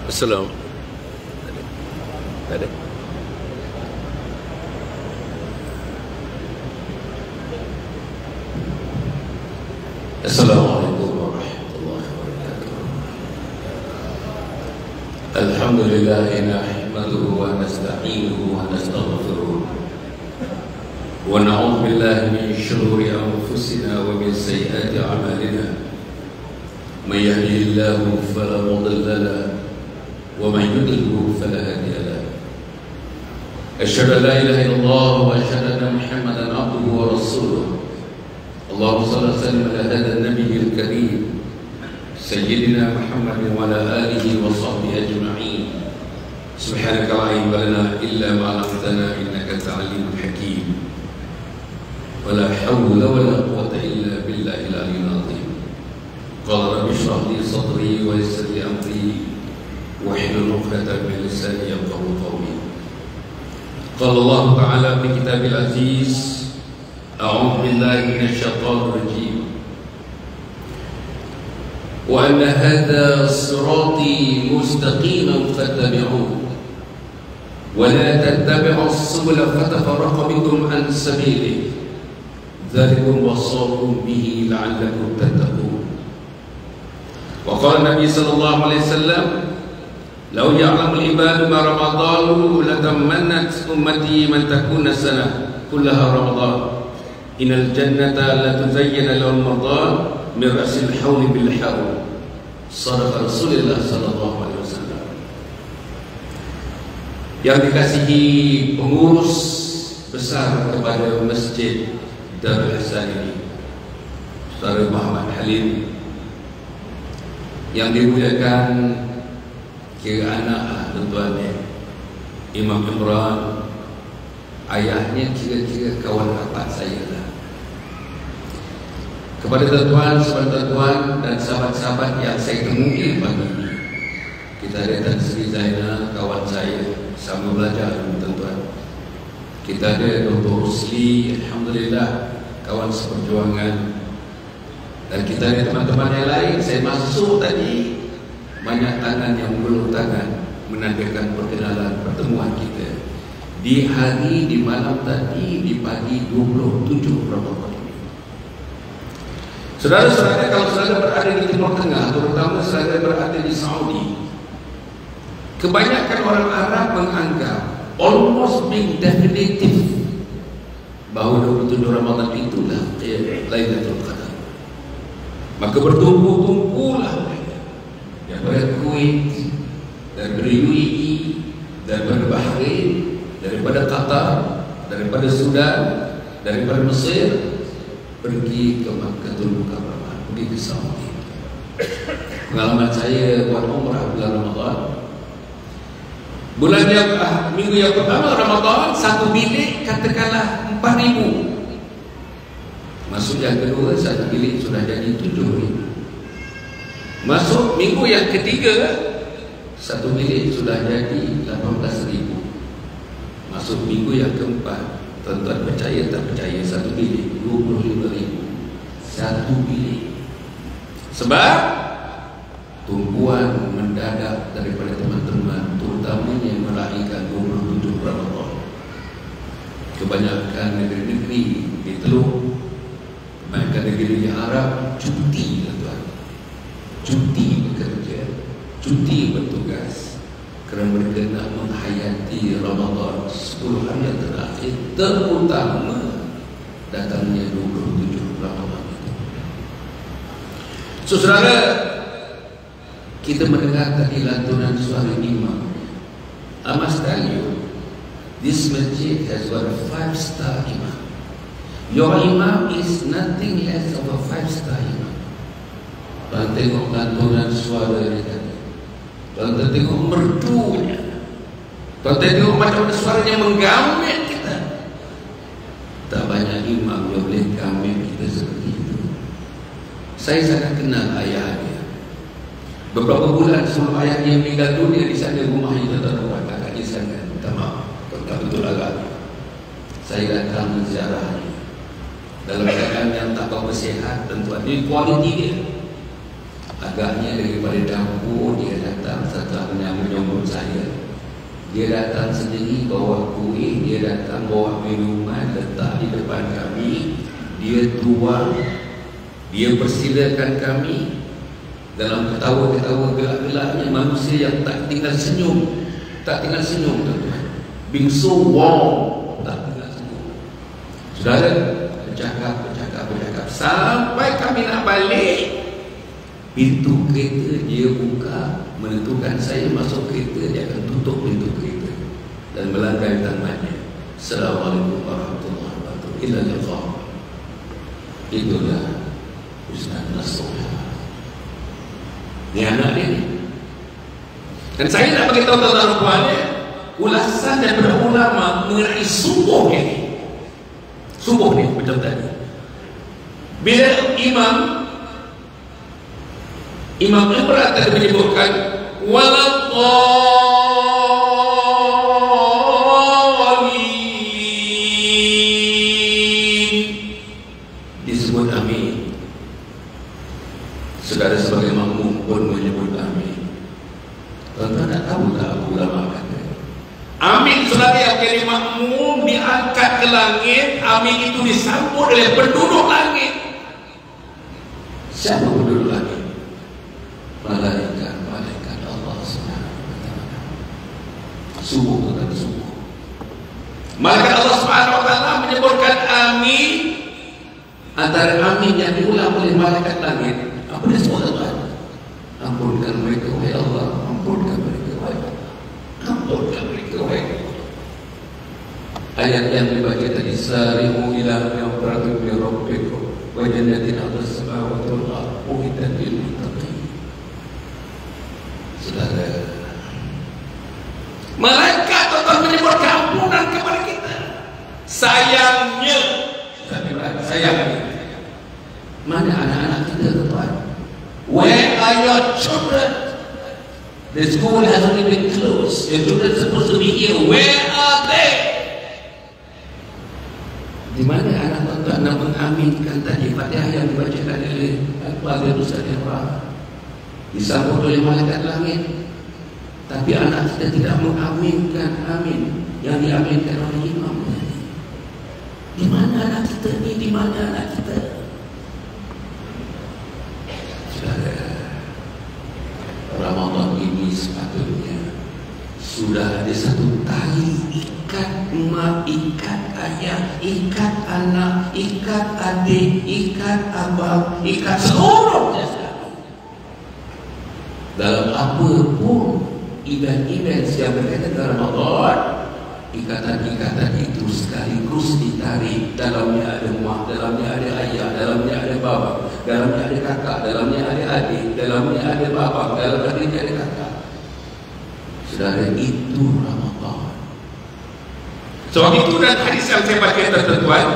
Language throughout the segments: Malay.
Assalamualaikum. Ada. Assalamualaikum warahmatullahi wabarakatuh. Alhamdulillah nahmaduhu wa nasta'inuhu wa nastaghfiruh. Wa na'udzu billahi min shururi anfusina wa min sayyiati a'malina. Man yahdihillahu fala mudilla lahu ومن يضلل فلا هادي له. أشهد أن لا إله إلا الله وأشهد أن محمدا عبده ورسوله. اللهم صل وسلم على هذا النبي الكريم سيدنا محمد وعلى آله وصحبه أجمعين. سبحانك لا علم لنا إلا ما علمتنا إنك أنت العليم الحكيم. ولا حول ولا قوة إلا بالله العلي العظيم. قال رب اشرح لي صدري ويسر لي أمري واحلل عقدة من لساني يفقهوا قولي. قال الله تعالى في كتابه العزيز: أعوذ بالله من الشيطان الرجيم وأن هذا صراطي مستقيما فاتبعوه ولا تتبعوا السبل فتفرق بكم عن سبيله ذلكم وصاكم به لعلكم تتقون. وقال النبي صلى الله عليه وسلم: لو يعلم العباد ما رمضان لتمنت أمتي من تكون السنة كلها رمضان. إن الجنة لا تزين لهم رمضان من رأس الحول بالحول. صدق رسول الله صلى الله عليه وسلم. Yang dikasihi pengurus besar kepada Masjid Darul Ihsan ini, Saudara Muhammad Halim, yang dimuliakan kira anak tuan-tuan, Imam Imran, ayahnya kira-kira kawan rapat saya lah. Kepada tuan-tuan, sahabat-tuan dan sahabat-sahabat yang saya temui pagi ini, kita ada Tan Sri Zainal, kawan saya, sama belajar tuan-tuan. Kita ada Dr. Rusli, alhamdulillah, kawan seperjuangan. Dan kita ada teman-teman yang lain. Saya masuk tadi, banyak tangan yang mengulur tangan menandakan perkenalan pertemuan kita di hari, di malam tadi, di pagi 27 Ramadan ini. Saudara-saudara, kalau saudara berada di Timur Tengah, terutama saudara berada di Saudi, kebanyakan orang Arab menganggap almost being definitive bahawa 27 Ramadan itulah Lailatul Qadar. Maka bertumpu-tumpulah daripada Kuwait, daripada UAE, daripada Bahrain, daripada Qatar, daripada Sudan, daripada Mesir, pergi ke Makkahul Mukarramah, pergi ke Saudi. Pengalaman saya buat umrah bulan Ramadan, minggu yang pertama Ramadan, satu bilik katakanlah 4,000. Masuk yang kedua, satu bilik sudah jadi 7,000. Masuk minggu yang ketiga, satu bilik sudah jadi 18,000. Masuk minggu yang keempat, tuan-tuan percaya tak percaya, satu bilik 25,000. Satu bilik. Sebab tumpuan mendadak daripada teman-teman, terutamanya yang meraihkan 27 Ramadan. Kebanyakan negeri-negeri di Teluk, kebanyakan negeri Arab cuti, tuan-tuan. Cuti bekerja, cuti bertugas, kerana mereka nak menghayati Ramadan 10 hari yang terakhir, terutama datangnya 27 Ramadan itu. So, saudara, kita mendengar tadi lantunan suara imam. I must tell you, this masjid has got a 5-star imam. Your imam is nothing less of a 5-star imam. Tuan tengok lantunan suara dia tadi, tuan tengok merdunya, tuan tengok macam mana suaranya menggamit kita. Tak banyak imam yang boleh gamit kita seperti itu. Saya sangat kenal ayah dia. Beberapa bulan sebelum ayah dia meninggal dunia, di sana rumah itu terdapat kakak di sana. Minta maaf, tak betul agak. Saya datang menziarahnya dalam keadaan yang tak bersihat, tentu ada kualiti dia. Agaknya daripada dapur dia datang setelah menyambut Dia datang sendiri bawa kuih, dia datang bawa minuman, letak di depan kami, dia tuang, dia persilakan kami. Dalam ketawa-ketawa gelak-gelaknya manusia yang tak tinggal senyum, tuan-tuan. Bingsu wow, tak tinggal senyum. Saudara bercakap sampai kami nak balik. Pintu kereta dia buka, menentukan saya masuk kereta, dia akan tutup pintu kereta dan melanggar tangannya. Assalamualaikum warahmatullahi wabarakatuh. Illa liqa. Itulah Ustaz Nasrullah. Ini anak dia ni. Dan saya nak bagi tahu tuan-tuan puannya, ulasan daripada ulama mengenai subuh ini. Subuh ni macam tadi. Bila Imam Ibrahim tadi menyebutkan waladhdallin, disebut amin. Saudara sebagai makmum pun menyebut amin. Tuan-tuan tak tahu tak ulama kata amin sebagai yang makmum diangkat ke langit. Amin itu disambut oleh penduduk langit. Siapa penduduk langit? Malaikat Allah SWT. Subuh dan subuh. Malaikat Allah SWT menyebutkan amin. Antara amin yang diulang oleh malaikat langit, apa dia sebut tuan? Ampunkan mereka wahai Allah, ampunkan mereka wahai Allah, ampunkan mereka wahai Allah. Ayat yang dibaca tadi, sari'u ila maghfiratin min rabbikum wa jannatin 'arduha as-samawati wal ardu u'iddat lil muttaqin. Saudara, malaikat tetap menyebut ampunan kepada kita. Sayangnya, mana anak-anak kita tuan? Where are your children? The school has only been closed. The children are supposed to be here. Where are they? Di mana anak tuan-tuan nak mengaminkan tadi Fatihah yang dibacakan oleh Al-Fadhil Ustaz Ibrahim, disambut oleh malaikat langit, tapi anak kita tidak mengaminkan amin yang diaminkan oleh imam. Di mana anak kita ni? Di mana anak kita? Saudara, Ramadan ini sepatutnya sudah ada satu tali ikat emak, ikat ayah, ikat anak, ikat adik, ikat abang, ikat seluruh dalam apa pun event-event yang berkaitan dengan Ramadan. Ikatan-ikatan itu sekaligus ditarik. Dalamnya ada mak, dalamnya ada ayah, dalamnya ada bapa, dalamnya ada kakak, dalamnya ada adik, dalamnya ada bapa, dalamnya ada kakak. Saudara, itu Ramadan. Sebab itu dan hadis yang saya baca tuan-tuan,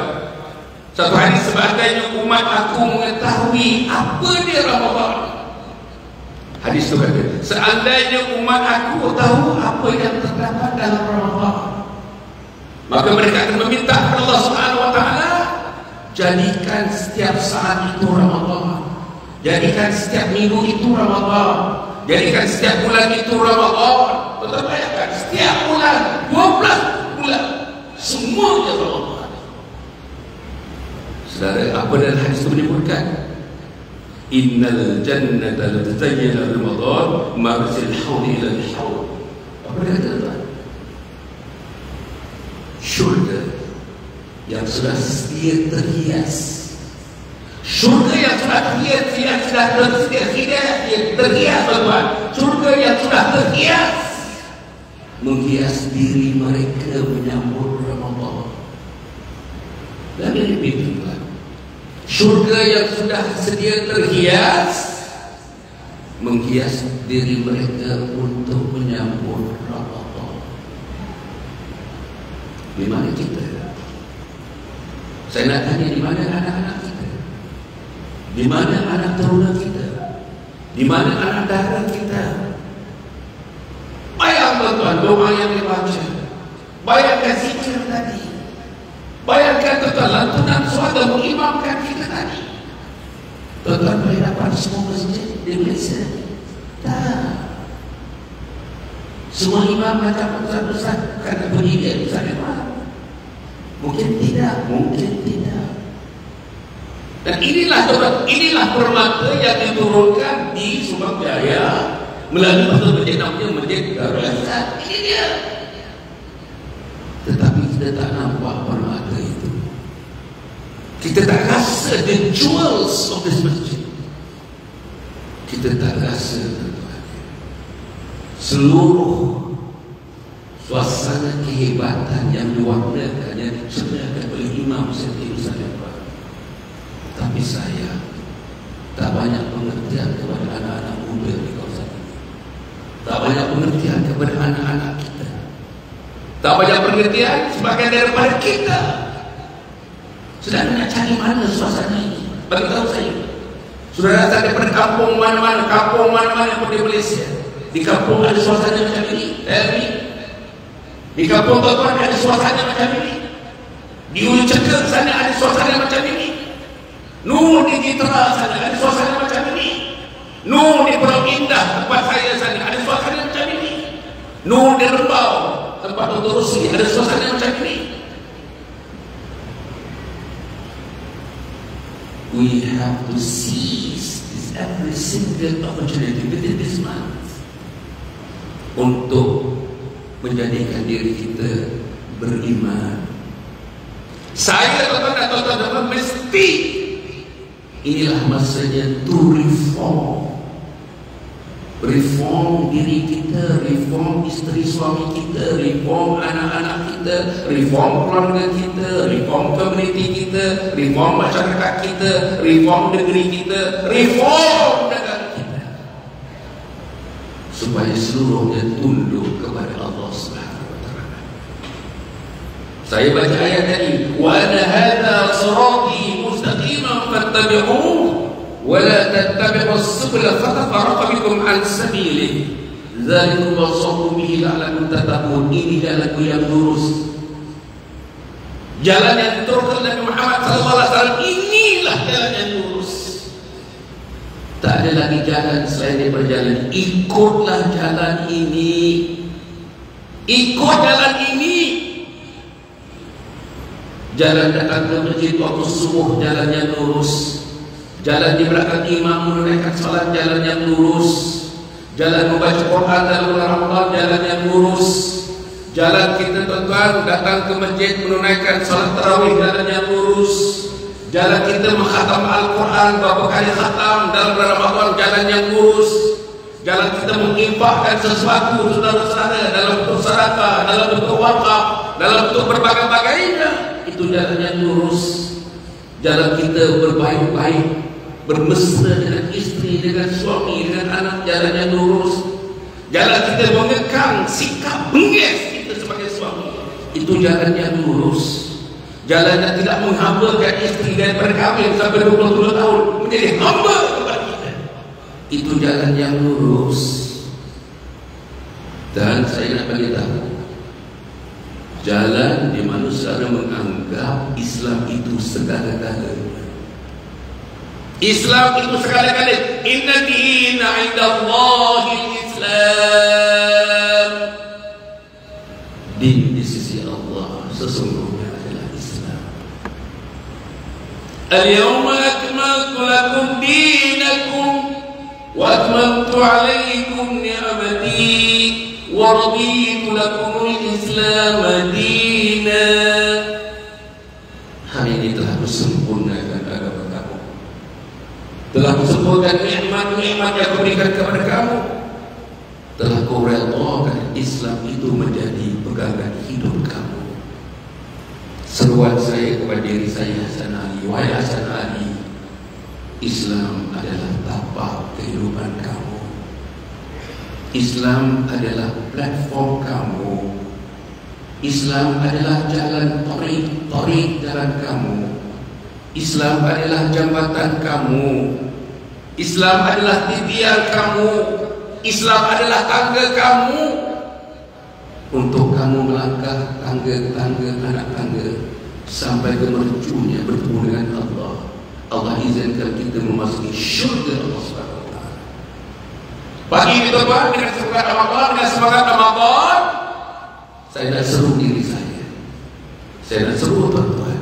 satu hadis sebagainya umat aku mengetahui apa dia Ramadan. Hadis itu kata, seandainya umat aku tahu apa yang terdapat dalam Ramadan, maka mereka akan meminta kepada Allah Subhanahu wa taala, jadikan setiap saat itu Ramadan, jadikan setiap minggu itu Ramadan, jadikan setiap bulan itu Ramadan. Betul, bayangkan setiap bulan 12 bulan semuanya Ramadan. Saudara, apa dalam hadis itu menyebutkan? Innal jannata la tazayyana Ramadan marsil hawl ila al-hawl. Apa dia kata tuan? Syurga yang sudah sedia terhias, syurga yang sudah terhias, tuan-tuan, syurga yang sudah terhias, menghias diri mereka menyambut Ramadan. Dan ini tuan, syurga yang sudah sedia terhias, menghias diri mereka untuk menyambut Ramadan. Di mana kita? Saya nak tanya, di mana anak-anak kita? Di mana anak teruna kita? Di mana anak dara kita? Bayang tuan-tuan doa yang dibaca, bayangkan zikir tadi, bayangkan tuan-tuan lantunan suara mengimamkan kita tadi. Tuan-tuan boleh dapat semua masjid di Malaysia? Tak. Semua imam macam besar-besar kata bunyi dia besar imam? Mungkin tidak, mungkin tidak. Dan inilah permata yang diturunkan di Subang Jaya melalui masjid namanya Masjid Darul Ihsan. Ini dia. Tetapi kita tak nampak permata itu. Kita tak rasa the jewels of this masjid. Kita tak rasa seluruh suasana kehebatan yang diwarnakan, yang disediakan oleh Imam Syekh Usaid. Tapi saya tak banyak pengertian kepada anak-anak muda di kawasan ini. Tak banyak pengertian kepada anak-anak kita. Tak banyak pengertian sebagian daripada kita. Sedang nak cari mana suasana ini? Bagi tahu saya. Sudah datang daripada kampung mana-mana pun di Malaysia. Di kampung ada suasana macam ini. Di kampung Tuan ada suasana macam ini. Di Ulu Cekeng sana ada suasana macam ini. Nur di Jitra sana ada suasana macam ini. Nur di Pulau Indah tempat saya sana ada suasana macam ini. Nur di Rembau tempat Dr. Rusli ada suasana macam ini. We have to seize this every single opportunity within this month untuk menjadikan diri kita beriman. Saya tuan-tuan mesti inilah masanya to reform diri kita, reform isteri suami kita, reform anak-anak kita, reform keluarga kita, reform komuniti kita, reform masyarakat kita, reform negeri kita, reform negara kita, supaya seluruhnya tunduk kepada Allah Subhanahu wa taala. Saya baca ayat tadi, wa anna hadza sirati mustaqiman fattabi'uhu wa la tattabi'us subula fatafarraqa bikum 'an sabilihi dzalikum wasaqu bihi la'allakum tattaqun. Ini jalanku yang lurus, jalan yang diturunkan Nabi Muhammad sallallahu alaihi wasallam. Inilah jalan yang lurus. Tak ada lagi jalan selain daripada jalan. Ikutlah jalan ini. Ikut jalan ini. Jalan datang ke masjid waktu subuh, jalan yang lurus. Jalan di belakang imam menunaikan salat, jalan yang lurus. Jalan membaca Quran dalam bulan Ramadan, jalan yang lurus. Jalan kita tuan-tuan datang ke masjid menunaikan salat tarawih, jalan yang lurus. Jalan kita mengkhatam Al-Quran berapa kali khatam dalam bulan Ramadan, jalan yang lurus. Jalan kita menginfakkan sesuatu saudara-saudara dalam bentuk sedekah, dalam bentuk wakaf, dalam bentuk berbagai-bagainya, itu jalan yang lurus. Jalan kita berbaik-baik, bermesra dengan isteri, dengan suami, dengan anak, jalan yang lurus. Jalan kita mengekang sikap bengis kita sebagai suami, itu jalan yang lurus. Jalan yang tidak menghambakan isteri daripada kahwin sampai 20 tahun menjadi hamba kepada kita, itu jalan yang lurus. Dan saya nak bagi tahu, jalan di mana saudara menganggap Islam itu segala-galanya. Islam itu segala-galanya. Inna dina 'indallahil Islam. Din di sisi Allah sesungguhnya adalah Islam. Al-yawma akmaltu lakum dinakum wa atmamtu 'alaykum ni'mati wa raditu lakumul Islam dinan. Hari ini telah kusempurnakan agama kamu, telah kusempurnakan nikmat-nikmat yang kuberikan kepada kamu, telah kuredhakan Islam itu menjadi pegangan hidup kamu. Seruan saya kepada diri saya, Hasan Ali, wahai Hasan Ali, Islam adalah tapak kehidupan kamu. Islam adalah platform kamu. Islam adalah jalan torik jalan kamu. Islam adalah jambatan kamu. Islam adalah titian kamu. Islam adalah tangga kamu untuk kamu melangkah tangga-tangga anak tangga sampai ke mercunya bertemu dengan Allah. Allah izinkan kita memasuki syurga Allah SWT. Pagi ini tuan, dengan semangat Ramadan, saya nak seru diri saya. Saya nak seru tuan-tuan.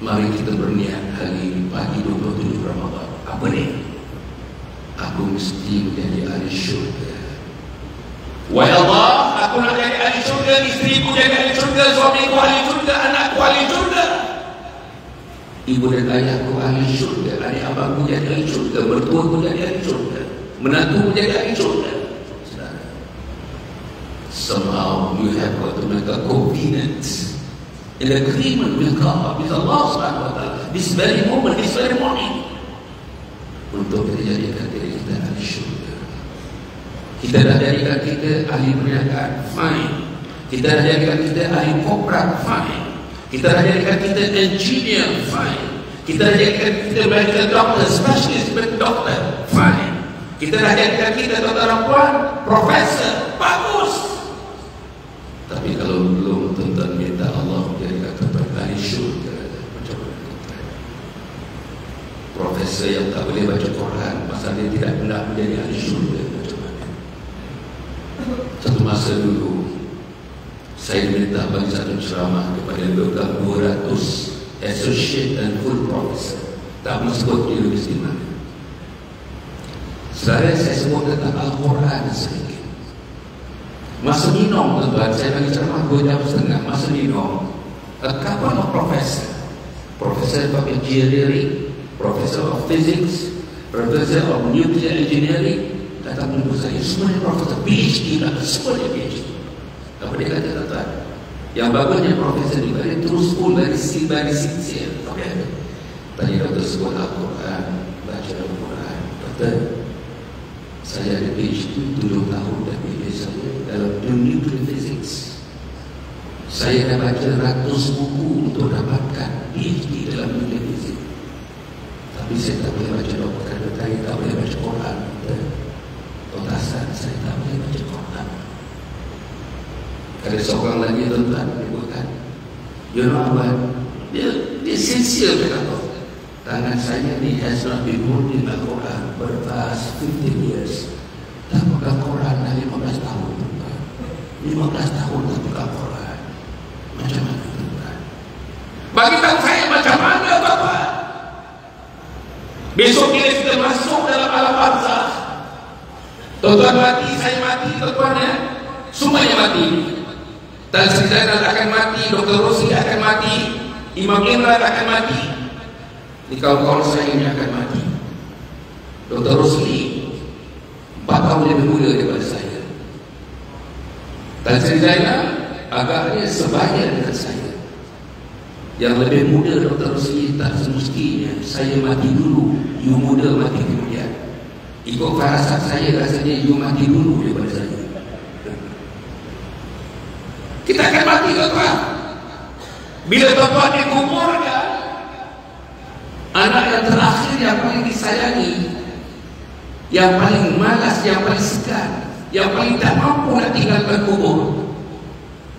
Mari kita berniat hari ini pagi 27 Ramadan. Apa ni? Aku mesti menjadi ahli syurga. Wahai Allah, aku nak jadi ahli syurga, isteriku jadi ahli syurga, suamiku ahli syurga, anakku ahli syurga. Ibu dan ayahku ahli syurga, adik abangku jadi ahli syurga, mertuaku jadi ahli syurga, menantuku jadi ahli syurga. Somehow you have got to make a covenant, an agreement with God, with Allah Subhanahu Wa Taala, this very moment, this very morning, untuk kita jadikan diri kita ahli syurga. Kita dah jadikan kita ahli perniagaan, fine. Kita dah jadikan kita ahli korporat, fine. Kita dah jadikan kita engineer, fine. Kita dah jadikan kita medical doctor, specialist medical doctor, fine. Kita dah jadikan kita tuan-tuan puan, profesor, bagus. Tapi kalau belum tuan-tuan minta Allah menjadikan kita ahli syurga, macam mana tuan? Profesor yang tak boleh baca Quran pasal dia tidak pernah menjadi ahli syurga, macam mana? Satu masa dulu saya minta bagi satu ceramah kepada 200 associate dan full professor, tak boleh sebut di universiti mana. Sebenarnya saya sebut tentang Al-Quran sedikit. Masa minum tuan-tuan, saya bagi ceramah 2 jam setengah. Masa minum, a couple of professor, professor of engineering, professor of physics, professor of nuclear engineering, datang menunggu saya. Semuanya profesor PhD, semuanya PhD. Apa dia kata tuan-tuan? Yang bagusnya profesor ni, dia terus pun dari sincere. Tadi doktor sebut Al-Quran, baca Al-Quran. Doktor, saya ada PhD 7 tahun dah PhD saya dalam nuclear physics. Saya dah baca ratus buku untuk dapatkan PhD dalam nuclear physics. Tapi saya tak boleh baca dokter, saya tak boleh baca Quran. Totasan saya tak boleh baca Quran. Ada seorang lagi tuan-tuan, dia bukan, you know what, dia sincere dia kata, tangan saya ni has not been holding Al-Quran for the past 15 years. Tak pegang Quran dah 15 tahun tuan-tuan. 15 tahun tak pegang Quran. Macam mana tuan-tuan? Bagi tahu saya macam mana tuan-tuan? Besok bila kita masuk dalam alam barzakh, tuan-tuan mati, saya mati tuan-tuan ya, semuanya mati. Dan Sri Zainal akan mati, Dr. Rosli akan mati, Imam Imran akan mati, di kawan-kawan saya ini akan mati. Dr. Rosli 4 tahun lebih muda daripada saya. Dan Sri Zainal agaknya sebaya dengan saya. Yang lebih muda Dr. Rosli tak semestinya saya mati dulu, you muda mati kemudian. Ikut firasat saya rasanya you mati dulu daripada saya. Kita akan mati tuan-tuan. Bila tuan-tuan dikuburkan, anak yang terakhir yang paling disayangi, yang paling malas, yang paling segan, yang paling tak mampu nak tinggalkan kubur,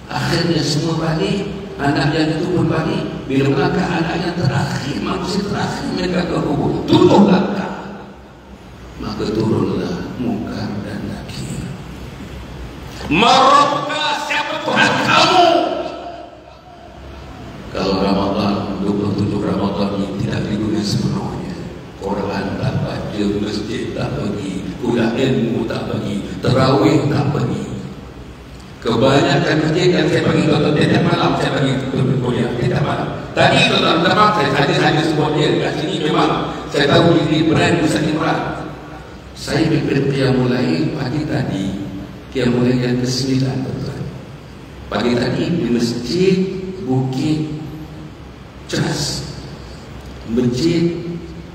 akhirnya semua balik, anak yang itu pun balik. Bila melangkah anak yang terakhir, manusia terakhir mereka ke kubur, turun langkah, maka turunlah Munkar dan Nakir. Marokkah siapa Tuhan kamu? Kalau Ramadan 27 Ramadan ini tidak digunakan sepenuhnya, Quran tak baca, masjid tak pergi, kuliah ilmu tak pergi, tarawih tak pergi. Kebanyakan masjid yang saya pergi tuan-tuan, tiap malam saya pergi kuliah, tiap malam. Tadi tuan-tuan, minta maaf saya sebut dia kat sini, memang saya tahu ini brand Ustaz Imran. Saya pimpin qiyamul lail pagi tadi, qiyamul lail yang ke-9 tuan-tuan. Pagi tadi di Masjid Bukit Ceras, Masjid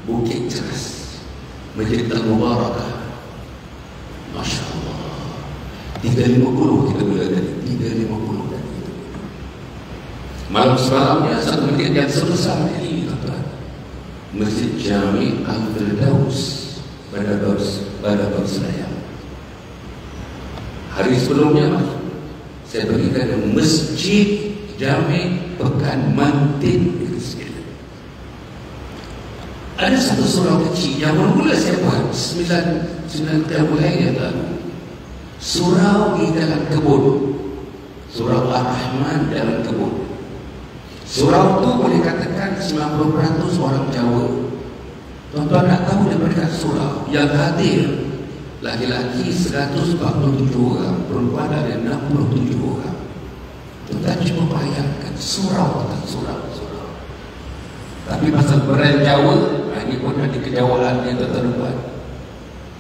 Bukit Ceras, Masjid Al-Mubarakah. Masya Allah, 350 kita boleh tadi, 350 tadi. Malam semalamnya satu masjid yang sebesar ini tuan-tuan, Masjid Jami Al-Firdaus, Bandar Selayang. Hari sebelumnya saya pergi ke Masjid Jami Pekan Mantin di Kuala. Ada satu surau kecil yang mula saya buat 9 tahun yang lalu. Surau di dalam kebun, surau Ar-Rahman dalam kebun. Surau itu boleh katakan 90% orang Jawa. Tuan-tuan nak tahu daripada surau yang hadir laki-laki 147 orang, perempuan ada 67 orang. Tuan-tuan cuba bayangkan surau. Tapi pasal brand Jawa, ini pun ada kejawaan yang terbuat.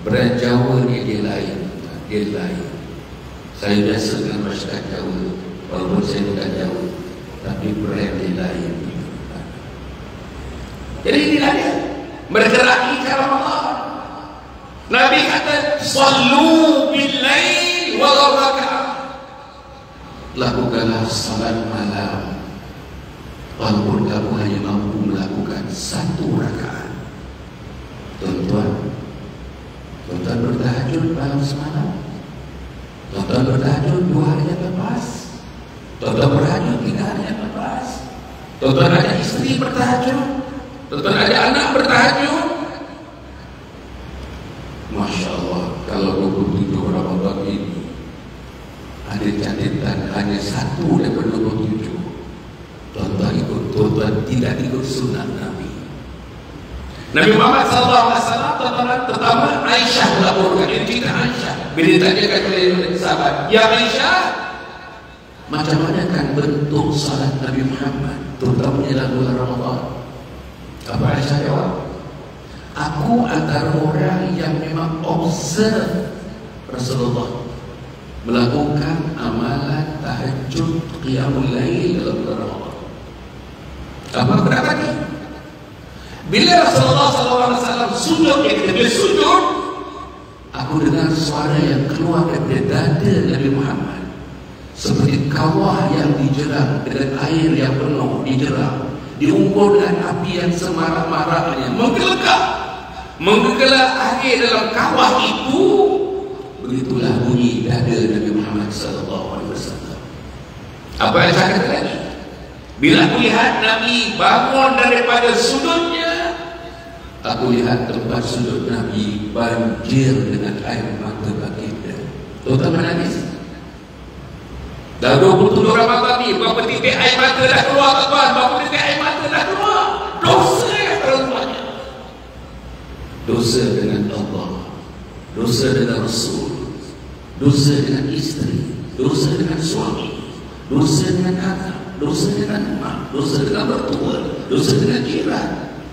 Brand Jawa ni dia lain. Saya biasa dengan masyarakat Jawa, walaupun saya bukan Jawa, tapi brand dia lain. Jadi inilah dia, bergerak ke Ramadan. Nabi kata, sallu bil-lail wa raka'ah. Lakukanlah salat malam, walaupun kamu hanya mampu melakukan 1 rakaat. Tuan-tuan bertahajud malam semalam. Tuan-tuan bertahajud 2 hari yang lepas. Tuan-tuan bertahajud 3 hari yang lepas. Tuan-tuan ada isteri bertahajud. Tuan-tuan ada anak bertahajud. Masya Allah, kalau 27 Ramadan ini ada catatan hanya 1 daripada 27. Tuan-tuan tidak ikut sunnah Nabi. Nabi Muhammad SAW, tuan-tuan, pertama Aisyah melaporkan, yang cerita Aisyah bila ditanyakan oleh sahabat, ya Aisyah, macam mana kan bentuk salat Nabi Muhammad terutamanya dalam bulan Ramadan? Apa Aisyah jawab? Aku antara orang yang memang observe Rasulullah melakukan amalan tahajud qiyamul lail dalam bulan Ramadan. Apa berapa ni? Bila Rasulullah SAW sujud, dia sujud, aku dengar suara yang keluar daripada dada Nabi Muhammad seperti kawah yang dijerang dengan air yang penuh, dijerang, diumpur dengan api yang semarak-maraknya, menggelar air dalam kawah itu. Begitulah bunyi dada Nabi Muhammad SAW. Apa yang saya kata lagi? Bila aku lihat Nabi bangun daripada sujudnya, aku lihat tempat sujud Nabi banjir dengan air mata baginda. Tuan-tuan menangis. Dah 27 Ramadan ni, berapa titik air mata dah keluar, tuan-tuan? Berapa titik air mata dah keluar? Dosa yang terlalu banyak. Dosa dengan Allah, dosa dengan Rasul, dosa dengan isteri, dosa dengan suami, dosa dengan anak, dosa dengan mak, dosa dengan mertua, dosa dengan jiran,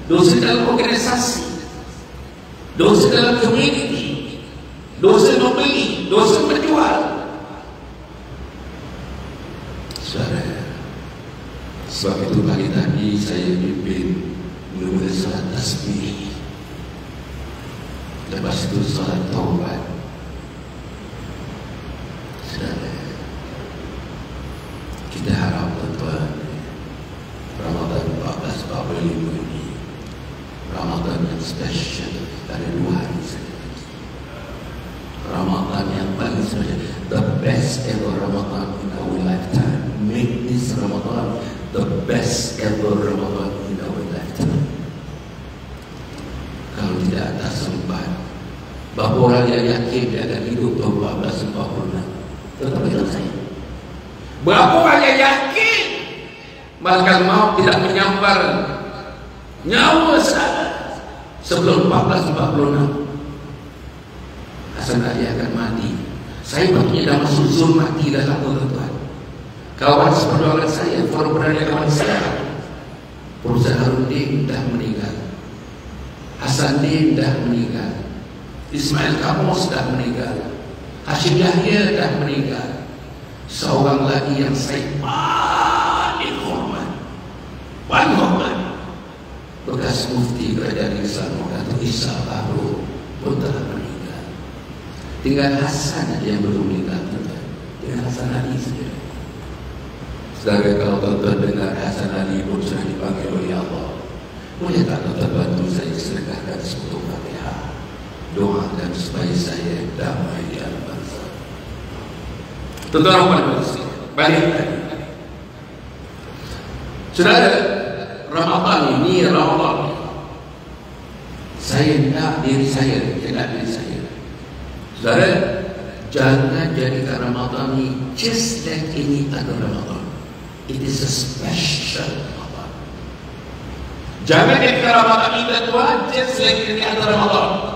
dosa dalam organisasi, dosa dalam komuniti, dosa membeli, dosa menjual. Saudara, sebab itu pagi tadi saya pimpin mula-mula salat tasbih, lepas itu salat taubat. Saudara, kita harap tuan-tuan, Ramadan 1445 ini Ramadan yang spesial. Ada 2 hari saja. Ramadan yang paling spesial, the best ever Ramadan in our lifetime. Make this Ramadan the best ever Ramadan in our lifetime. Kalau tidak ada sempat, berapa orang yang yakin dia akan hidup tahun 1446? Tetapi itu saya. Berapa orang yang yakin bahkan maut tidak menyambar nyawa saya sebelum 1446? Hasan Ali akan mati. Saya patutnya dah masuk zon mati dah lama, tuan-tuan. Kawan seperjuangan saya, forum perniagaan saya, Profesor Harudin dah meninggal, Hasan Din dah meninggal, Ismail Kamus dah meninggal, Hashim Yahya dah meninggal. Seorang lagi yang saya paling hormat, bekas mufti kerajaan Islam Datuk Isa Bahru pun telah meninggal. Tinggal Hasan yang belum meninggal, tinggal Hasan Ali saja. Saudara, kalau tuan-tuan dengar Hasan Ali pun sudah dipanggil oleh Allah, boleh tak tuan-tuan bantu saya sedekahkan 10 Fatihah, doakan supaya saya damai di alam bangsa. Tuan-tuan, balik lagi. Saudara, Ramadan ini Saya nak diri saya, Saudara, jangan jadikan Ramadan ni just like any other Ramadan. It is a special Ramadan. Jangan jadikan Ramadan ini Tuhan just like any other Ramadan.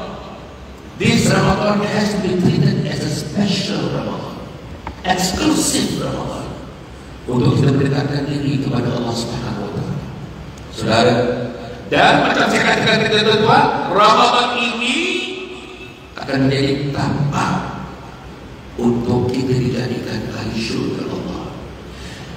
This Ramadan has to be treated as a special Ramadan, exclusive Ramadan, untuk kita mendekatkan diri kepada Allah Subhanahu Wa Taala. Saudara, dan macam saya katakan kepada tuan, Ramadan ini akan menjadi tampak untuk kita dijadikan ahli syurga Allah.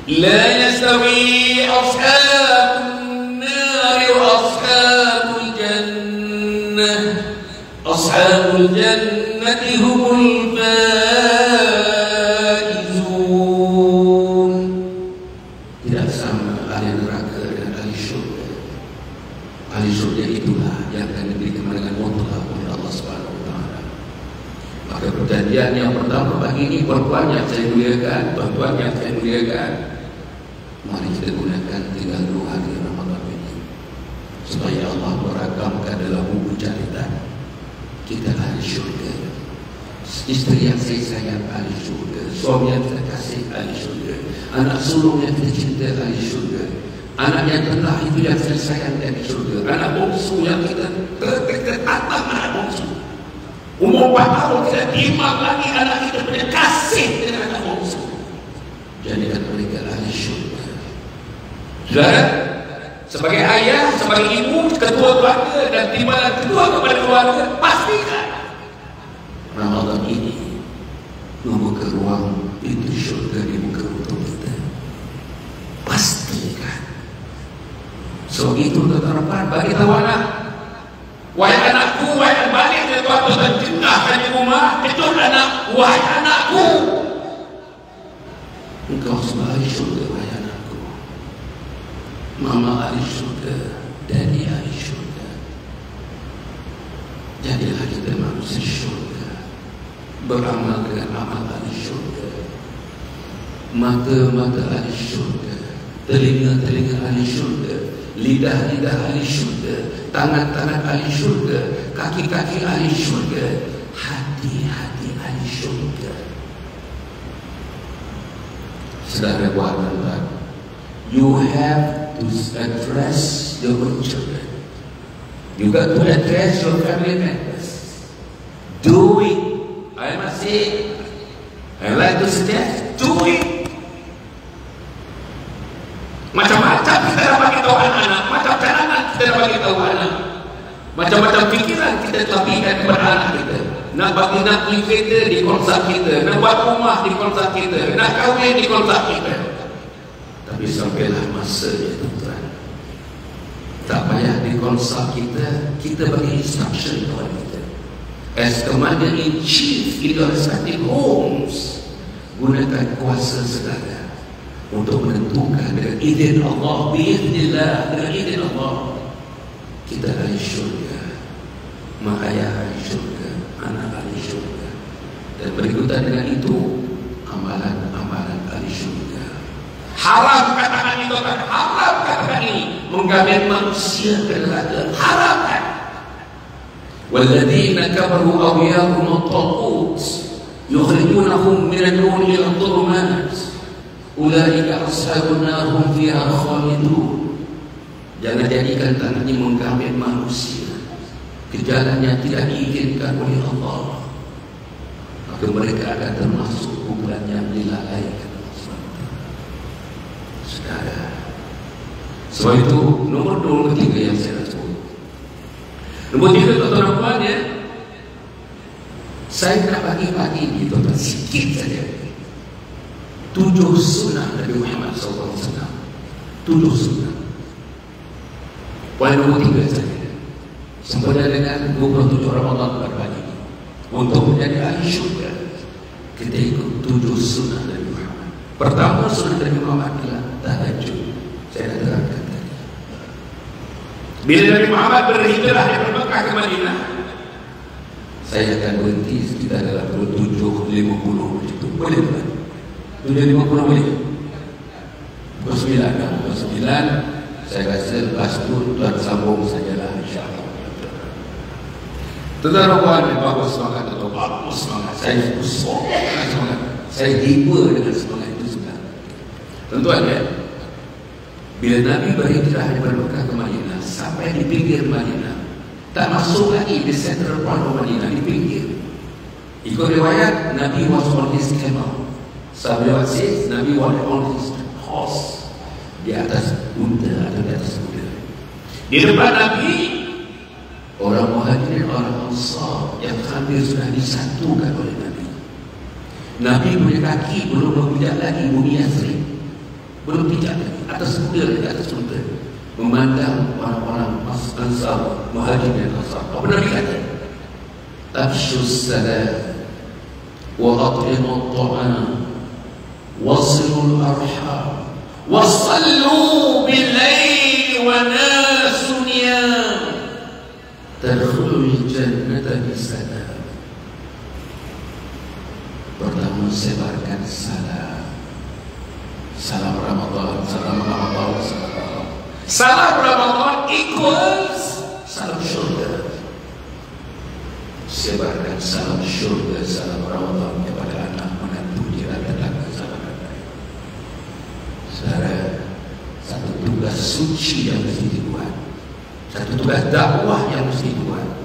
La yastawi ashabun nar wa ashabul jannah. Ashabul jannati humul faizun. Tidak sama ahli neraka dan ahli syurga. Ahli syurga itulah yang akan diberi kemenangan mutlak oleh Allah Subhanahu Wa Taala. Maka perjanjian yang pertama pagi ini, perempuan yang saya muliakan, tuan-tuan yang saya muliakan, mari kita gunakan 32 hari Ramadan ini supaya Allah merakamkan dalam buku catatan kita ahli syurga. Isteri yang saya sayang ahli syurga, suami yang kita kasih ahli syurga, anak sulung yang kita cinta ahli syurga, anak yang telah itu yang saya sayang ahli syurga, anak bongsu yang kita tertatap anak bongsu, umur 4 tahun kita timbang lagi anak kita punya kasih dengan anak bongsu, jadikan mereka ahli syurga. Saudara, sebagai ayah, sebagai ibu, ketua keluarga dan timbalan kedua kepada keluarga, pastikan Ramadan ini membuka ruang pintu syurga di muka untuk kita. Pastikan. So itu harapan bagi tahu anak. Wahai anakku, wahai balik ke tuan-tuan jengahkan di rumah, kecut anak, wahai anakku, engkau semua ahli syurga, wahai anakku. Mama ahli syurga, daddy ahli syurga. Jadilah kita manusia syurga, beramal dengan amal ahli syurga, mata-mata ahli syurga, telinga-telinga ahli syurga, lidah-lidah ahli syurga, tangan-tangan ahli syurga, kaki-kaki ahli syurga, hati-hati ahli syurga. Saudara buat, you have to address your children. You got to address your family members. Do it. I must say, I like to suggest, do it. Macam-macam kita dah bagi tahu anak-anak, macam cara kita dah bagi tahu anak, macam-macam fikiran kita telah berikan kepada anak kita. Nak bagi nak beli kereta di konsep kita, nak buat rumah di konsep kita, nak kahwin di konsep kita. Tapi sampailah masanya tuan-tuan, tak payah di konsep kita, kita bagi instruction kepada kita. As Commander-in-Chief in your respective homes, gunakan kuasa saudara untuk menentukan dengan izin Allah, biiznillah, dengan izin Allah, kita ahli syurga, mak ayah ahli syurga, anak ahli syurga, dan berikutan dengan itu amalan-amalan ahli syurga. Haram katakan itu, kan haram katakan ini, menggambar manusia ke neraka, haramkan. Walladzina kafaru awliyahum at-taghut yukhrijunahum minan nur ila adh-dhulumat ulaika ashabun nar hum fiha khalidun. Jangan jadikan tangan ini menggambar manusia ke jalan yang tidak diizinkan oleh Allah, maka mereka akan termasuk kumpulan yang dilalaikan. Saudara, sebab itu nomor 23 yang saya sebut. Nombor 3, tuan-tuan puan, ya, saya nak bagi-bagi ini tuan-tuan sikit saja. 7 sunnah Nabi Muhammad SAW. 7 sunnah. Poin nombor 3 saja. Sempurna dengan 27 Ramadan pada pagi ini. Untuk menjadi ahli syurga, kita ikut 7 sunnah Nabi Muhammad. Pertama sunnah Nabi Muhammad adalah tahajud. Saya terangkan tadi. Bila Nabi Muhammad berhijrah dari Mekah ke Madinah, saya akan berhenti sekitar dalam 7.50 itu. Boleh tak? 7.50 boleh? 9 saya rasa lepas tu tuan sambung sajalah, insyaAllah. Tuan-tuan puan, bagus semangat atau bagus semangat. Saya busuk dengan semangat. Saya tiba dengan semangat itu sudah. Tuan-tuan ya, bila Nabi berhijrah daripada Mekah ke Madinah, sampai di pinggir Madinah, tak masuk lagi di central point of Madinah, di pinggir. Ikut riwayat, Nabi was on his camel. Some riwayat says, Nabi was on his horse, di atas unta atau di atas kuda. Di depan Nabi, orang Muhajirin, orang Ansar yang hampir sudah disatukan oleh Nabi. Nabi punya kaki belum berpijak lagi bumi Yathrib, belum pijak lagi atas kuda, di atas unta, memandang orang-orang Ansar, Muhajirin dan Ansar. Apa Nabi kata? Afshus salam wa at'imut ta'am wasilul arham wasallu bil-laili wa nasu niyam tadkhulul jannata bisalam. Pertama, sebarkan salam. Salam Ramadan, salam Ramadan, salam. Salam Ramadan equals salam syurga. Sebarkan salam syurga, salam Ramadan kepada anak menantu jiran tetangga sahabat. Saudara, satu tugas suci yang mesti dibuat, satu tugas dakwah yang mesti dibuat,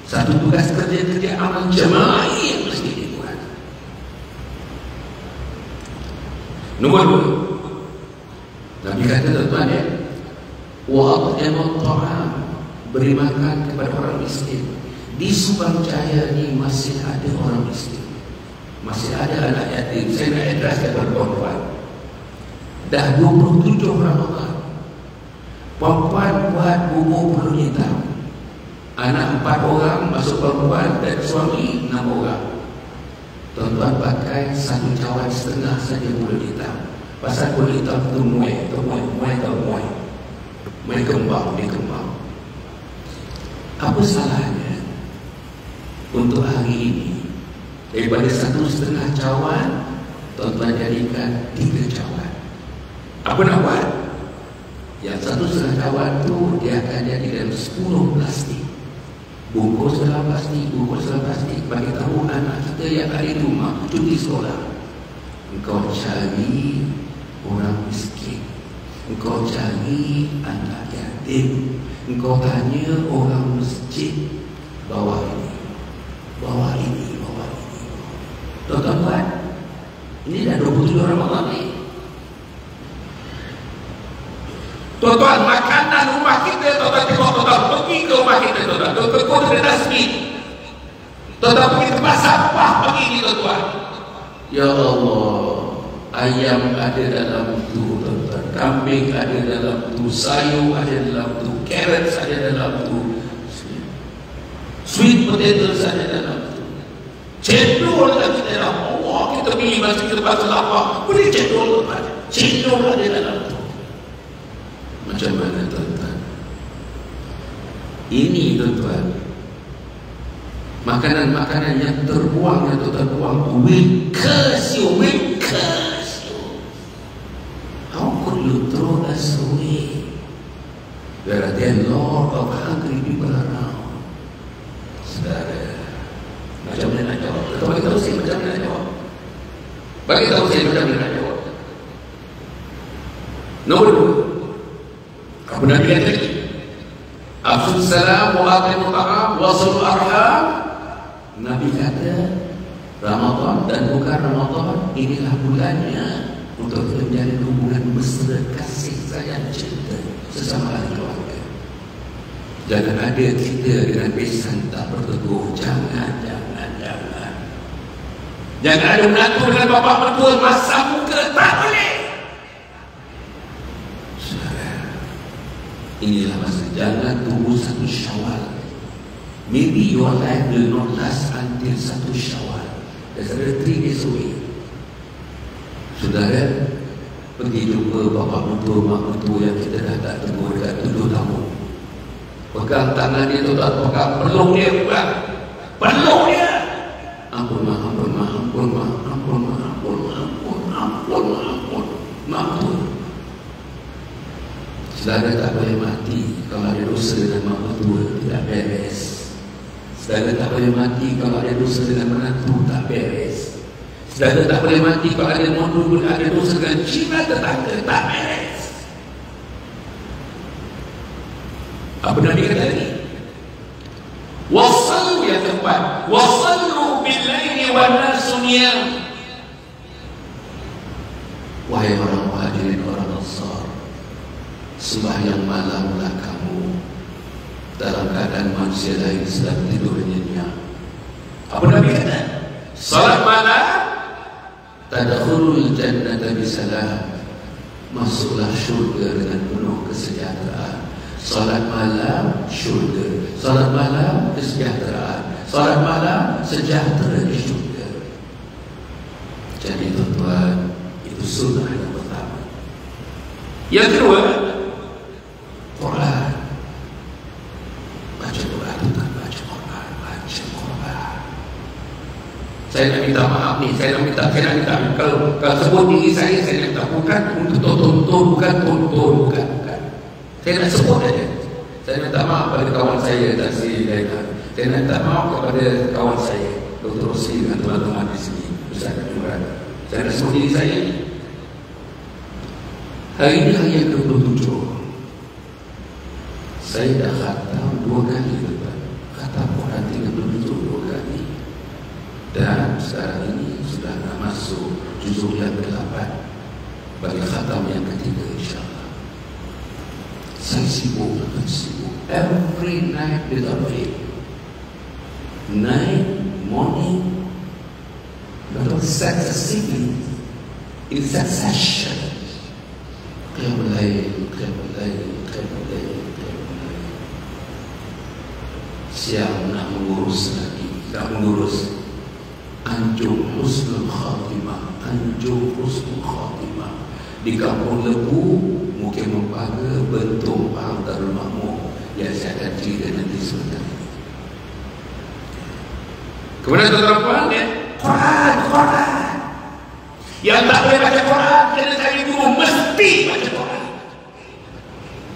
satu tugas kerja-kerja amal jemaah yang mesti dibuat. Nombor 2, Nabi kata tuan-tuan ya, wa at'imut ta'am, beri makan kepada orang miskin. Di Subang Jaya ni masih ada orang miskin, masih ada anak yatim. Saya nak adres kepada perempuan. Dah 27 Ramadan, perempuan buat bubur pulut hitam. Anak 4 orang, masuk perempuan dan suami 6 orang. Tuan-tuan pakai 1 cawan setengah saja pulut hitam. Pasal pulut hitam itu muai kembang. Apa salahnya untuk hari ini daripada 1,5 cawan, tuan-tuan jadikan 3 cawan? Apa nak buat? Yang 1,5 cawan tu dia akan jadikan 10 plastik, bungkus dalam plastik, bagi tahu anak kita yang ada di rumah cuti sekolah. Engkau cari orang miskin, engkau cari anak yatim, engkau tanya orang masjid bawah ini. Tuan-tuan, ini dah 27 Ramadan ni. Tuan-tuan, makanan rumah kita, tuan-tuan pergi ke rumah kita, tuan-tuan ke kota dustbin, tuan-tuan pergi tempat sampah, pergi ni tuan-tuan. Ya Allah, ayam ada dalam tu, tuan-tuan, kambing ada dalam tu, sayur ada dalam tu, carrot ada dalam tu, sweet potatoes ada dalam tu, cendol lagi dalam. Allah, kita pergi masuk ke tempat sampah, boleh cendol, tuan-tuan, cendol ada dalam tu. Macam mana tuan-tuan? Ini tuan-tuan, makanan-makanan yang terbuang, yang tuan-tuan buang, will curse you. How could you throw us away? There are a lot of hungry people around. Saudara, macam mana nak jawab? Bagi tahu saya macam mana nak jawab. Nombor 2, apa Nabi kata lagi? Afshus salam wa at'imut ta'am wasilul arham. Nabi kata Ramadan dan bukan Ramadan, inilah bulannya untuk menjalin hubungan mesra, kasih sayang, cinta sesama ahli keluarga. Jangan ada kita dengan besan tak berteguh. Jangan ada menantu dengan bapa mertua masam muka, tak boleh. Inilah masa. Jangan tunggu 1 Syawal. Maybe your life will not last until 1 Syawal. There's another 3 days away. Saudara, pergi jumpa bapa mertua, mak mertua yang kita dah tak tunggu dekat 7 tahun. Pegang tangan dia tu, tak pegang, peluk dia, pegang, peluk dia. Ampun mak. Saudara tak boleh mati kalau ada dosa dengan mak mertua, tidak beres. Saudara tak boleh mati kalau ada dosa dengan menantu, tak beres. Saudara tak boleh mati kalau ada dosa dengan jimat tetangga, tak beres. Apa Nabi kata tadi? Wasallu ya tempat, wasallu bil-laili wan-nasu niyam. Wahai orang Muhajirin, orang Ansar, sembahyang malamlah kamu dalam keadaan manusia lain sedang tidur nyenyak. Apa Nabi kata? Salat malam, tadkhulul jannata bisalam, masuklah syurga dengan penuh kesejahteraan. Salat malam syurga, salat malam kesejahteraan, salat malam sejahtera di syurga. Jadi tuan-tuan, itu sunnah yang pertama. Yang kedua, Quran. Baca Quran, bukan baca Quran, baca Quran. Saya nak minta maaf ni, saya nak minta kalau sebut diri saya nak minta bukan untuk tonton, bukan. Saya nak sebut saja. Saya minta maaf kepada kawan saya dan si Laila. Saya nak minta maaf kepada kawan saya Dr. Rosli dan teman-teman di sini bersama Quran. Saya nak sebut diri saya ni. Hari ini hari yang 27. Saya dah khatam 2 kali lepas. Khatam Quran 37 2 kali. Dan sekarang ini sudah nak masuk juzuk yang ke-8 bagi khatam yang ketiga, insyaAllah. Saya sibuk. Every night without fail. Night, morning, without successively, in succession. Qiyamul Lail. Siang nak mengurus lagi, tak mengurus. Anjung husnul khatimah, di kampung Lebu, mungkin mempaga bentuk Darul Makmur yang saya akan cerita nanti sebentar ini. Kemudian tuan-tuan ya, Quran. Yang tak boleh baca Quran kena cari guru, mesti baca Quran.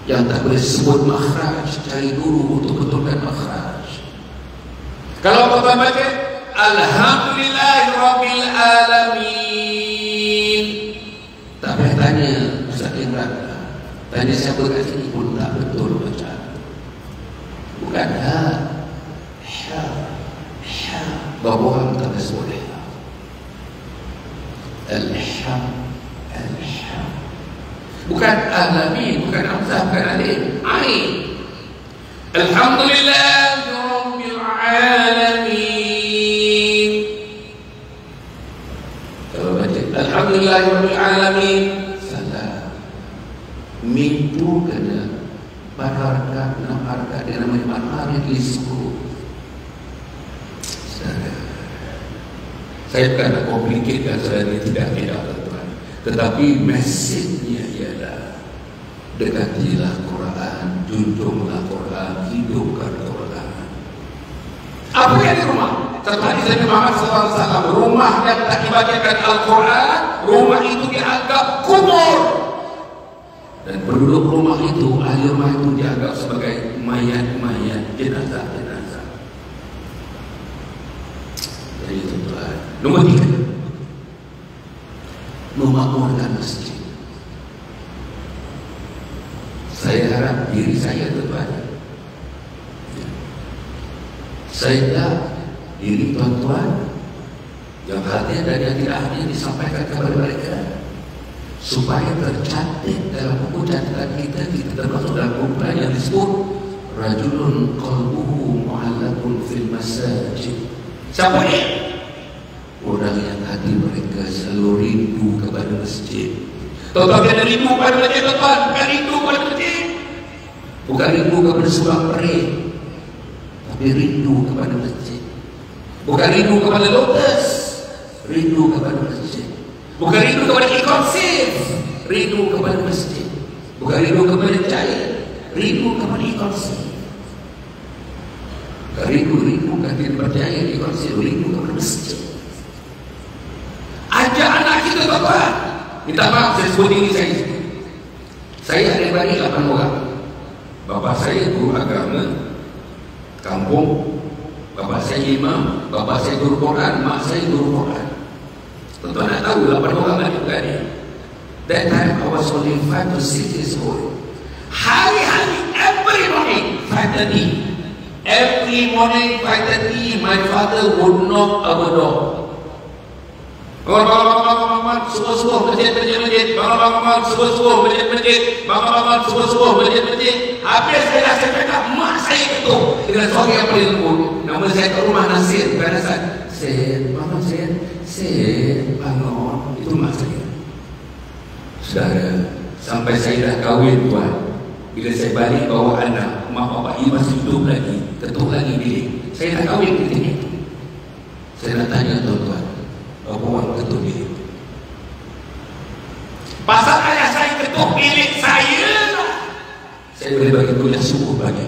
Yang tak boleh sebut makhraj, cari guru untuk betulkan makhraj. Kalau tuan-tuan baca Alhamdulillahirabbil alamin, tak payah tanya Ustaz Imran, tanya siapa kat sini pun tak betul baca. Bukan ha, bawah tak boleh. Alham, bukan alamin, bukan hamzah, bukan alif, ain. Alhamdulillahirabbil alamin. Kalau baca Alhamdulillahirabbil alamin, salah. Min tu kena 4 harakat, 6 harakat, dia namanya matahari disebut. Saya bukan nak komplikatkan sebenarnya, tidak tuan-tuan. Tetapi mesejnya ialah dekatilah Quran, junjunglah Quran, hidupkan Quran. Apa yang di rumah? Satu hadis Nabi Muhammad SAW, rumah yang tak dibacakan Al-Quran, rumah itu dianggap kubur. Dan penduduk rumah itu, ahli rumah itu dianggap sebagai mayat-mayat, jenazah. Jadi tuan-tuan, nombor 3, memakmurkan masjid. Saya harap diri saya tuan-tuan, saya dah diri tuan-tuan yang hadir dan yang tidak hadir disampaikan kepada mereka supaya tercatat dalam buku catatan kita termasuk dalam kumpulan yang disebut rajulun qalbuhu mu'allaqun fil masajid. Siapa ni? Orang yang hati mereka selalu rindu kepada masjid. Tuan-tuan, dia rindu kepada masjid, tuan-tuan, bukan rindu kepada masjid, bukan rindu kepada surat perik, tapi rindu kepada masjid. Bukan rindu kepada lotus, rindu kepada masjid. Bukan rindu kepada ikonsif, rindu kepada masjid. Bukan rindu kepada cair, rindu kepada ikonsif. Rindu kaki percaya di kursi, rindu kepada masjid. Ajak anak kita tuan-tuan. Minta maaf saya sebut diri saya. Saya ada beradik 8 orang. Bapa saya guru agama kampung, Bapak saya imam, bapak saya guru Quran, mak saya guru Quran. Tuan-tuan nak tahu 8 orang adik-beradik. That time I was only 5 to 6 years old. Hari-hari, every morning 5:30. Every morning 5:30, my father would knock our door. Bangun, subuh-subuh, masjid. Bangun, subuh-subuh, masjid. Bangun, subuh-subuh, masjid. Habis saya dah sampai kat mak saya ketuk dengan suara yang paling lembut. Nama saya kat rumah Nasir, bukan Hasan. Syed, bangun Syed. Syed, bangun. Itu mak saya. Saudara, sampai saya dah kahwin tuan, bila saya balik bawa anak, mak bapak ini masih hidup lagi, ketuk lagi bilik. Saya dah kahwin ketika itu. Saya nak tanya tuan-tuan, berapa orang ketuk bilik? Pasal ayah saya ketuk bilik saya lah, saya boleh bagi kuliah subuh pagi.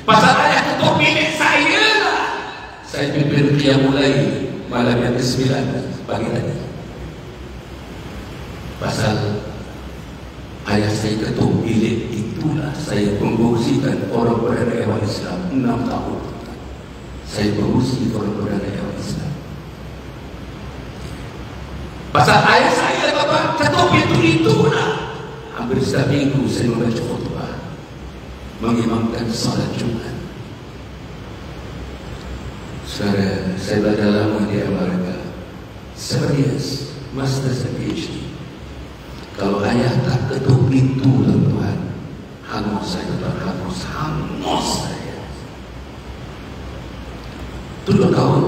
Pasal ayah ketuk bilik saya lah, saya pimpin qiyamul lail malam yang ke-9 pagi tadi. Pasal ayah saya ketuk bilik, itulah saya pengurusikan orang berada Dewan Islam 6 tahun. Saya pengurusi orang berada Dewan Islam. Pasal ayah saya bapak ketuk itulah. Hampir setiap minggu saya membaca khutbah, mengimamkan salat Jumat. Saudara, saya belajar lama di Amerika, 7 years, Masters and PhD. Kalau ayah tak ketuk pintu tuan-tuan, hangus saya, hangus saya. 7 tahun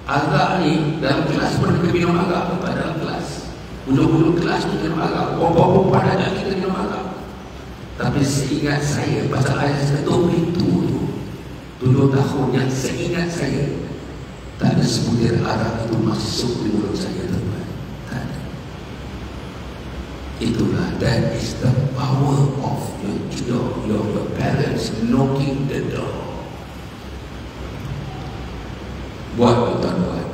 agak ni dalam kelas pernah kita minum agak apa dalam kelas, ujung-ujung kelas kita minum agak, perempuan ada kita minum agak. Tapi seingat saya, pasal ayah saya ketuk pintu tu 7 tahun yang seingat saya, tak ada sebutir arak itu masuk di mulut saya tuan-tuan. Tak ada. Itulah, that is the power of your parents knocking the door. Buat tuan-tuan,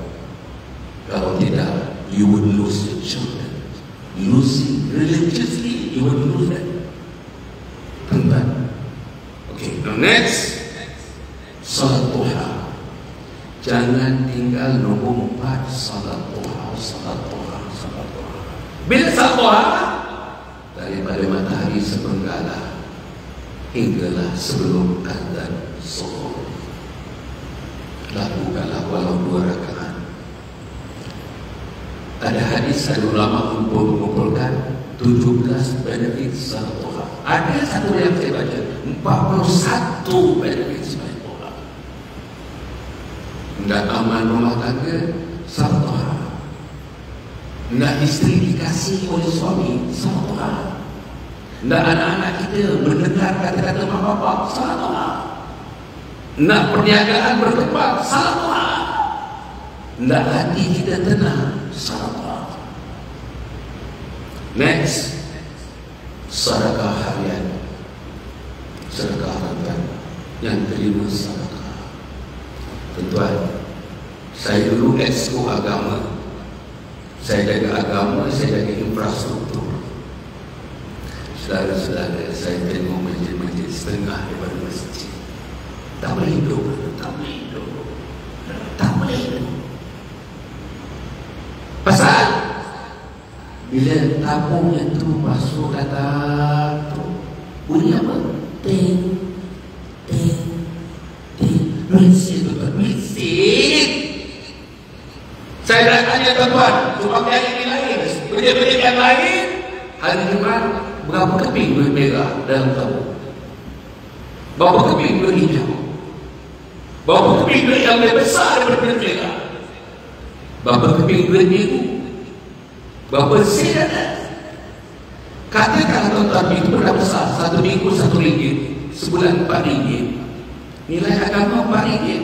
kalau tidak, you would lose your children. Losing religiously, you would lose them. Tuan-tuan. Okay, now next, salat duha. Jangan tinggal nombor 4, salat duha. Bila salat duha, daripada matahari sepenggala hinggalah sebelum azan zuhur, lakukanlah walau 2 rakaat. Ada hadis, ada ulama mengumpulkan 17 benefit salat duha. Ada satu yang saya baca 41 benefit salat duha. Hendak aman rumah tangga, salat duha. Hendak isteri dikasihi oleh suami, salat duha. Hendak anak-anak kita mendengar kata-kata mak bapak, salat duha. Hendak perniagaan berkembang, salat duha. Hendak hati kita tenang, salat duha. Next, sedekah harian. Sedekah harian. Yang kelima, sedekah. Tuan-tuan, saya dulu exco agama. Saya jaga agama, saya jaga infrastruktur. Saudara-saudara, saya tengok masjid-masjid setengah daripada masjid. Tak boleh hidup. Pasal bila tabungnya tu masuk datang tu, bunyi apa? Ting. Mesin. Saya nak tanya tuan-tuan, cuma yang ini lain, benda-benda yang lain, hari Jumat berapa keping duit merah dalam tabung? Berapa keping duit hijau? Berapa keping duit yang lebih besar daripada duit merah? Berapa keping duit biru? Berapa sen ada? Katakan tuan-tuan, itu berapa besar? 1 minggu 1 ringgit, sebulan 4 ringgit. Nilai agama 4 ringgit.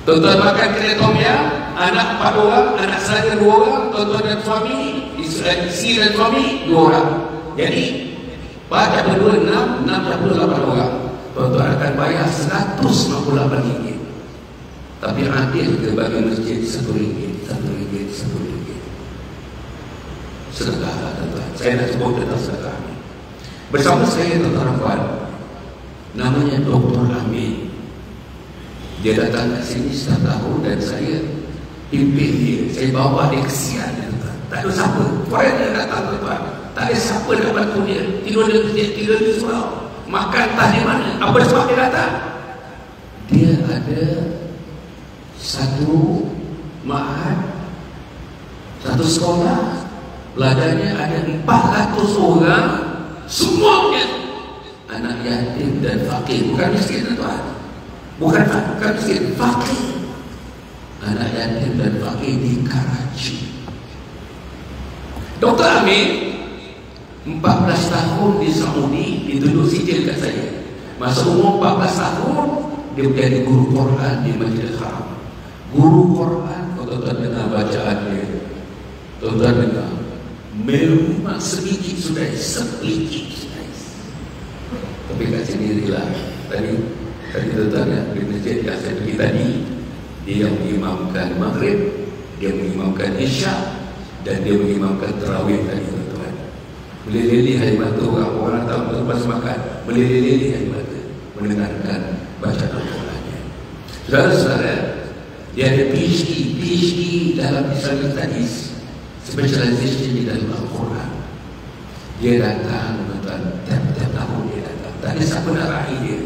Tuan-tuan makan kedai tom yam, anak 4 orang, anak saya 2 orang, tuan-tuan dan suami, isteri dan suami 2 orang. Jadi 4 tambah 2, 6 tambah 8 orang. Tuan-tuan akan bayar 158 ringgit. Tapi adil ke bagi masjid 1 ringgit. Sedekah, tuan-tuan. Saya nak sebut tentang sedekah ini. Bersama saya tuan-tuan, namanya Dr. Amin. Dia datang ke sini setahun tahun dan saya pimpin dia. Saya bawa dia ke Sian. Tak ada siapa. Foreigner datang tuan. Tak ada siapa nak bantu dia. Tidur di surau. Makan entah di mana. Apa sebab dia datang? Dia ada satu ma'had, satu sekolah. Belajarnya ada 400 orang. Semuanya anak yatim dan fakir. Bukan miskin tuan. Bukan miskin, fakir. Anak yatim dan fakir di Karachi. Dr. Amin 14 tahun di Saudi, ditunjuk sijil kat saya. Masa umur 14 tahun dia menjadi guru Quran di Masjidil Haram. Guru Quran, kalau tuan-tuan dengar bacaan dia, tuan-tuan dengar, memang sedikit sudah, sedikit sudah. Tapi kat sini lah. Tadi tuan-tuan ya, di masjid yang saya pergi tadi, dia yang mengimamkan Maghrib, dia mengimamkan Isya, dan dia mengimamkan Tarawih tadi tuan-tuan. Meleleh hari mata orang tahu lepas makan, meleleh hari mata mendengarkan bacaan Al-Qurannya. Saudara-saudara, dia ada PhD dalam Islamic Studies, specialization di dalam Al-Quran. Dia datang tuan-tuan, tiap-tiap tahun dia datang. Tak ada siapa nak raih dia.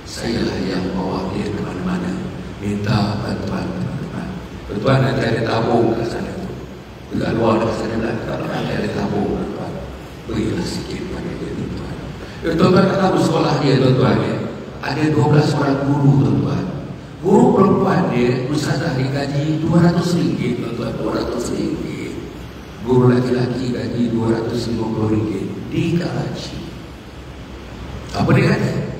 Sayalah yang bawa dia ke mana-mana, minta bantuan teman-teman. Tuan-tuan nanti ada tabung kat sana. Dekat luar kat sana lah, kalau ada tabung tuan-tuan, berilah sikit pada dia tuan-tuan. Tuan-tuan tak tahu sekolah dia tuan-tuan ya. Ada 12 orang guru tuan-tuan. Guru perempuan dia, ustazah digaji RM200 tuan-tuan, RM200. Guru laki-laki gaji RM250 di Karachi. Apa dia kata?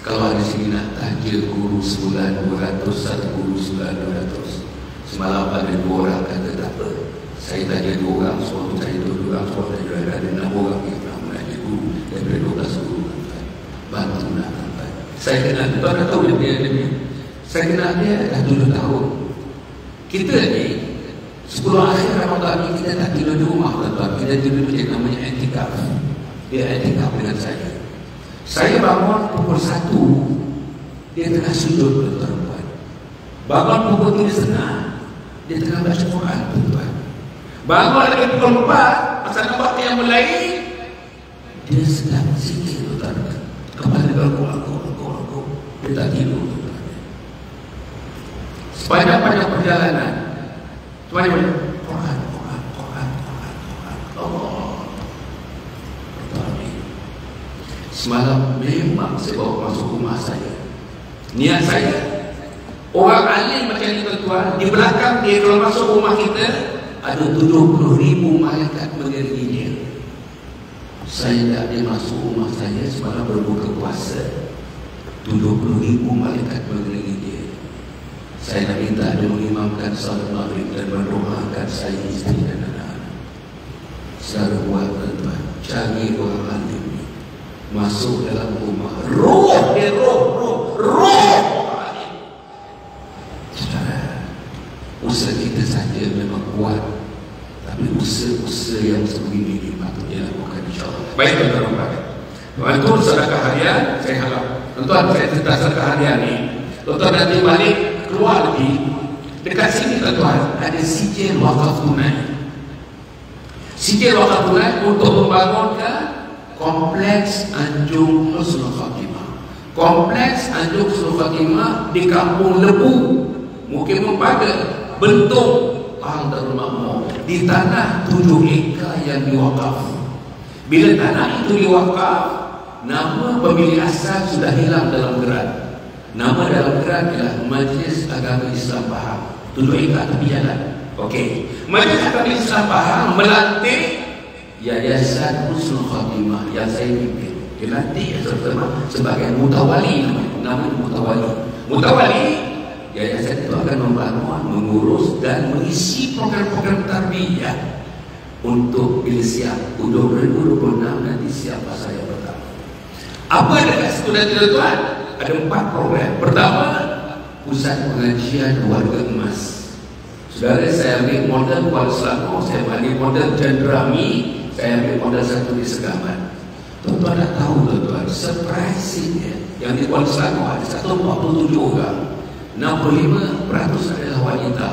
Kalau ada sini nak tajil guru sebulan 200, satu guru sebulan 200. Semalam ada 2 orang kata tak apa. Saya tajil 2 orang, suatu saya 2 orang, suatu saya ada 6 orang yang pernah menajil guru daripada 12 guru. Bantu nak nampak. Saya kenal, tuan dah tahu dia. Saya kenal dia dah 7 tahun. Kita ni 10 akhir Ramadan ni kita tak tidur di rumah tuan-tuan. Kita tidur di namanya i'tikaf. Dia i'tikaf dengan saya. Saya bangun pukul 1, dia tengah sujud tuan-tuan. Bangun pukul 3.30, dia tengah baca Quran tuan-tuan. Bangun lagi pukul 4, masa nampak yang mulai, dia sedang zikir tuan-tuan. Kembali ke aku. Dia tak tidur tuan-tuan. Sepanjang perjalanan, tuan-tuan, Quran. Allah. Semalam memang saya bawa masuk rumah saya. Niat saya, orang alim macam ni tuan-tuan, di belakang dia kalau masuk rumah kita, ada 70,000 malaikat mengelilingi dia. Saya tak ada masuk rumah saya semalam berbuka puasa, 70,000 malaikat mengelilingi dia. Saya nak minta dia mengimamkan salat maghrib dan mendoakan saya, isteri dan anak-anak. Saudara buat tuan-tuan, cari orang alim ni masuk dalam rumah, roh orang alim. Saudara, usaha kita saja memang kuat, tapi usaha yang sebegini ini patutnya lakukan insyaAllah. Baik tuan-tuan, tuan-tuan sedekah harian, saya harap tuan-tuan saya cerita sedekah harian ni, tuan-tuan nanti balik keluar lagi, dekat sini tuan-tuan ada sijil wakaf tunai. Sijil wakaf tunai untuk membangunkan Kompleks Anjung Husnul Khatimah. Kompleks Anjung Husnul Khatimah di Kampung Lebu, Mukim Mempaga, bentuk Pahang Darul Makmur, di tanah 7 ekar yang diwakaf. Bila tanah itu diwakaf, nama pemilik asal sudah hilang dalam gerak. Nama dalam gerak ialah Majlis Agama Islam Pahang, 7 ekar tepi jalan. Okey, Majlis Agama Islam Pahang melantik Yayasan Husnul Khatimah yang saya pimpin. Dia nanti sebagai mutawali, namanya mutawali. Yayasan itu akan membangun, mengurus dan mengisi program-program tarbiyah untuk bila siap 2026 nanti siapa saya pertama. Apa dekat situ nanti tuan? Ada 4 program. Pertama, Pusat Pengajian Warga Emas. Saudara, saya ambil model Kuala Selangor, saya ambil model Candrami, saya ambil modal 1 di Segamat. Tuan-tuan dah tahu tuan-tuan, surprisingnya yang di Kuala Selangor ada 147 orang. 65% adalah wanita.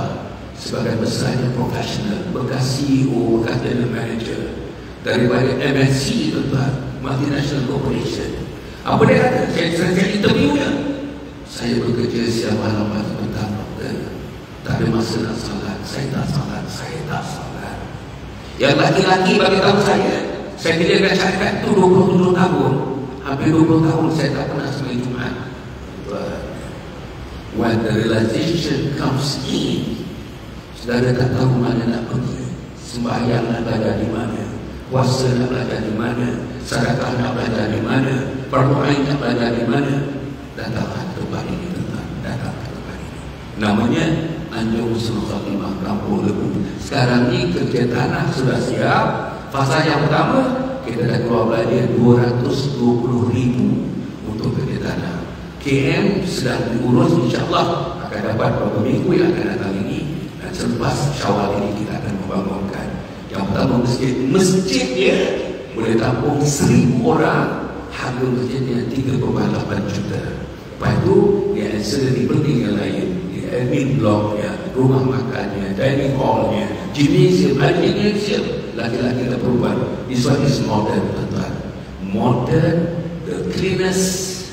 Sebagai besarnya profesional, bekas CEO, bekas general manager daripada MNC, tuan-tuan, multinational corporation. Apa dia kata? Saya interview dia. Saya bekerja siang malam pagi petang, tak ada masa nak salat. Saya tak salat. Yang laki-laki bagi tahu saya kerjakan syarikat itu 27 tahun. Hampir 20 tahun saya tak pernah sembahyang Jumaat. When the realization comes in, saudara tak tahu mana nak pergi. Sembahyang nak belajar di mana, puasa nak belajar di mana, sedekah nak belajar di mana, perbuatan nak belajar di mana. Datanglah ke tempat ini, datang ke tempat ini. Namanya Anjung Husnul Khatimah, Kampung Lebu. Sekarang ni kerja tanah sudah siap. Fasa yang pertama kita dah keluar belanja 220,000 untuk kerja tanah. KM sedang diurus, insyaAllah akan dapat beberapa minggu yang akan datang ini. Dan selepas Syawal ini kita akan membangunkan yang pertama masjid dia boleh tampung 1,000 orang. Harga masjidnya 3,8 juta. Lepas itu dia ancillary penting yang lain, dia admin blocknya, rumah makannya, dining hallnya, gymnasium, laki-laki dan perempuan. This one is modern, tuan-tuan. Modern, the cleanest,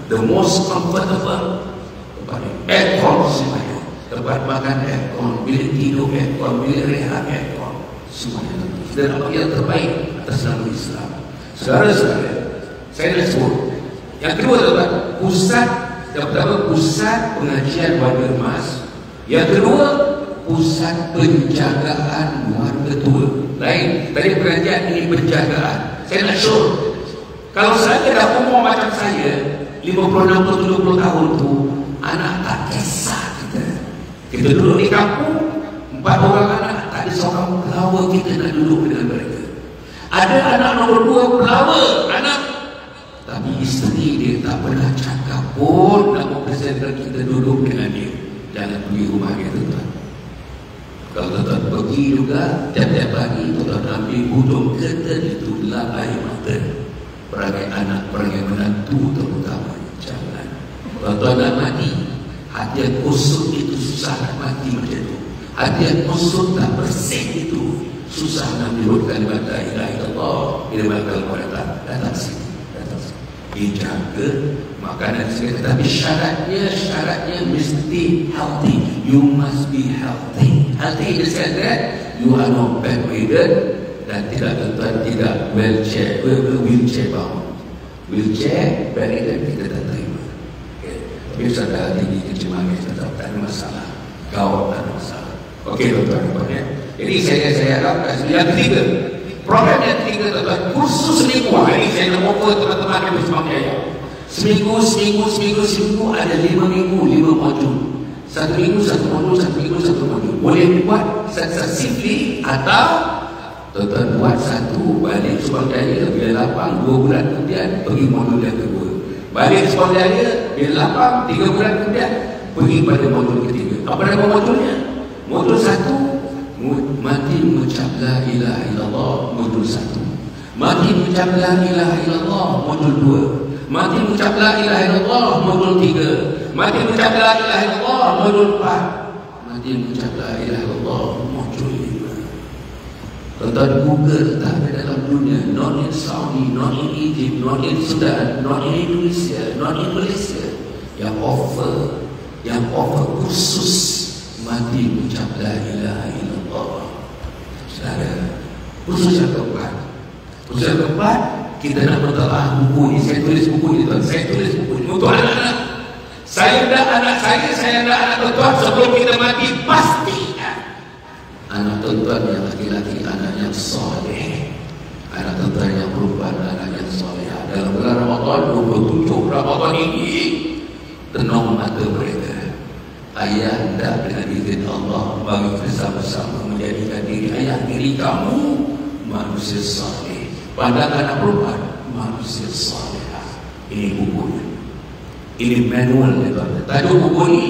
the most comfortable. Tempat aircon semuanya, tempat makan aircon, bilik tidur aircon, bilik rehat aircon, semuanya. Dan apa yang terbaik atas nama Islam. Saudara-saudara, saya dah sebut. Yang kedua, tuan-tuan, pusat. Yang pertama, pusat pengajian warga emas. Yang kedua, pusat penjagaan warga tua. Lain, tadi pengajian, ini penjagaan. Saya nak sure, kalau saya dah umur macam saya 50, 60, 70 tahun tu, anak tak kisah kita. Kita duduk di kampung, 4 orang anak, tak ada seorang pelawa kita nak duduk dengan mereka. Ada anak nombor 2 pelawa, anak, tapi isteri dia tak pernah cakap pun nak mempresentkan kita duduk dengan dia. Jangan pergi rumah dia, tuan-tuan. Kalau tuan-tuan pergi juga, tiap-tiap hari tuan-tuan ambil hujung kereta itu lap air mata. Perangai anak, perangai menantu terutama. Jangan. Tuan-tuan nak mati, hati yang kosong itu susah nak mati macam itu. Hati yang kosong tak bersih itu susah nak menyebut kalimat la ilaha illallah, kalimat al-Quran. Datang sini. Dijaga makanan segala, tapi syaratnya mesti healthy. You must be healthy. Healthy is that you are not bedridden dan tidak wheelchair bound. Wheelchair bedridden kita tak terima. Tapi sudah tinggi kencing tetap tak ada masalah. Gawat tak ada masalah. Okey, tuan-tuan. Jadi saya harap yang ketiga, program yang ketiga, tuan-tuan, kursus seminggu. Ini saya nak offer teman-teman yang bersama saya. Seminggu ada 5 minggu, 5 modul. 1 minggu 1 modul, 1 minggu 1 modul. Boleh buat successively atau tuan-tuan buat satu, balik Subang Jaya, bila lapang 2 bulan kemudian pergi modul yang kedua. Balik Subang Jaya, bila lapang 3 bulan kemudian pergi pada modul ketiga. Apa nama modulnya? Modul 1, mati mengucap la ilaha illallah, modul 1. Mati mengucap la ilaha illallah, modul 2. Mati mengucap la ilaha illallah, modul 3. Mati mengucap la ilaha illallah, modul 4. Mati mengucap la ilaha illallah, modul 5. Tuan-tuan, Google tak ada dalam dunia, not in Saudi, not in Egypt, not in Sudan, not in Indonesia, not in Malaysia, yang offer khusus mati mengucap la ilaha illallah. Saudara, khusus yang keempat. Khusus yang keempat, kita nak bertelah buku ini. Saya tulis buku ini, tuan. Saya tulis buku ini untuk anak-anak. Saya dah anak tuan-tuan, sebelum kita mati, pastikan anak tuan-tuan yang laki-laki, anak yang soleh. Anak tuan-tuan yang perempuan, anak yang soleh. Dalam bulan Ramadan, 27 Ramadan ini, tenang mata mereka. Ayah hendak dengan izin Allah bagi bersama-sama menjadikan diri kamu manusia saleh. Pada anak perempuan, manusia saleh. Ini bukunya. Ini manualnya, tuan. Tajuk buku ini,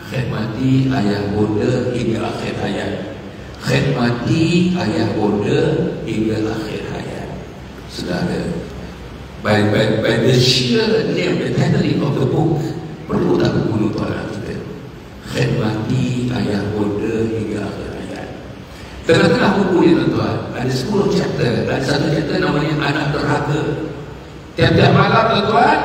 khidmati ayah bonda hingga akhir hayat. Khidmati ayah bonda hingga akhir hayat. Saudara, by the sheer name, the title of the book, Perlu tak buku untuk anak kita? Khidmati ayah bonda hingga akhir hayat. Tengah-tengah buku ni tuan-tuan, ada 10 chapter. Ada satu chapter namanya Anak Derhaka. Tiap-tiap malam tuan-tuan,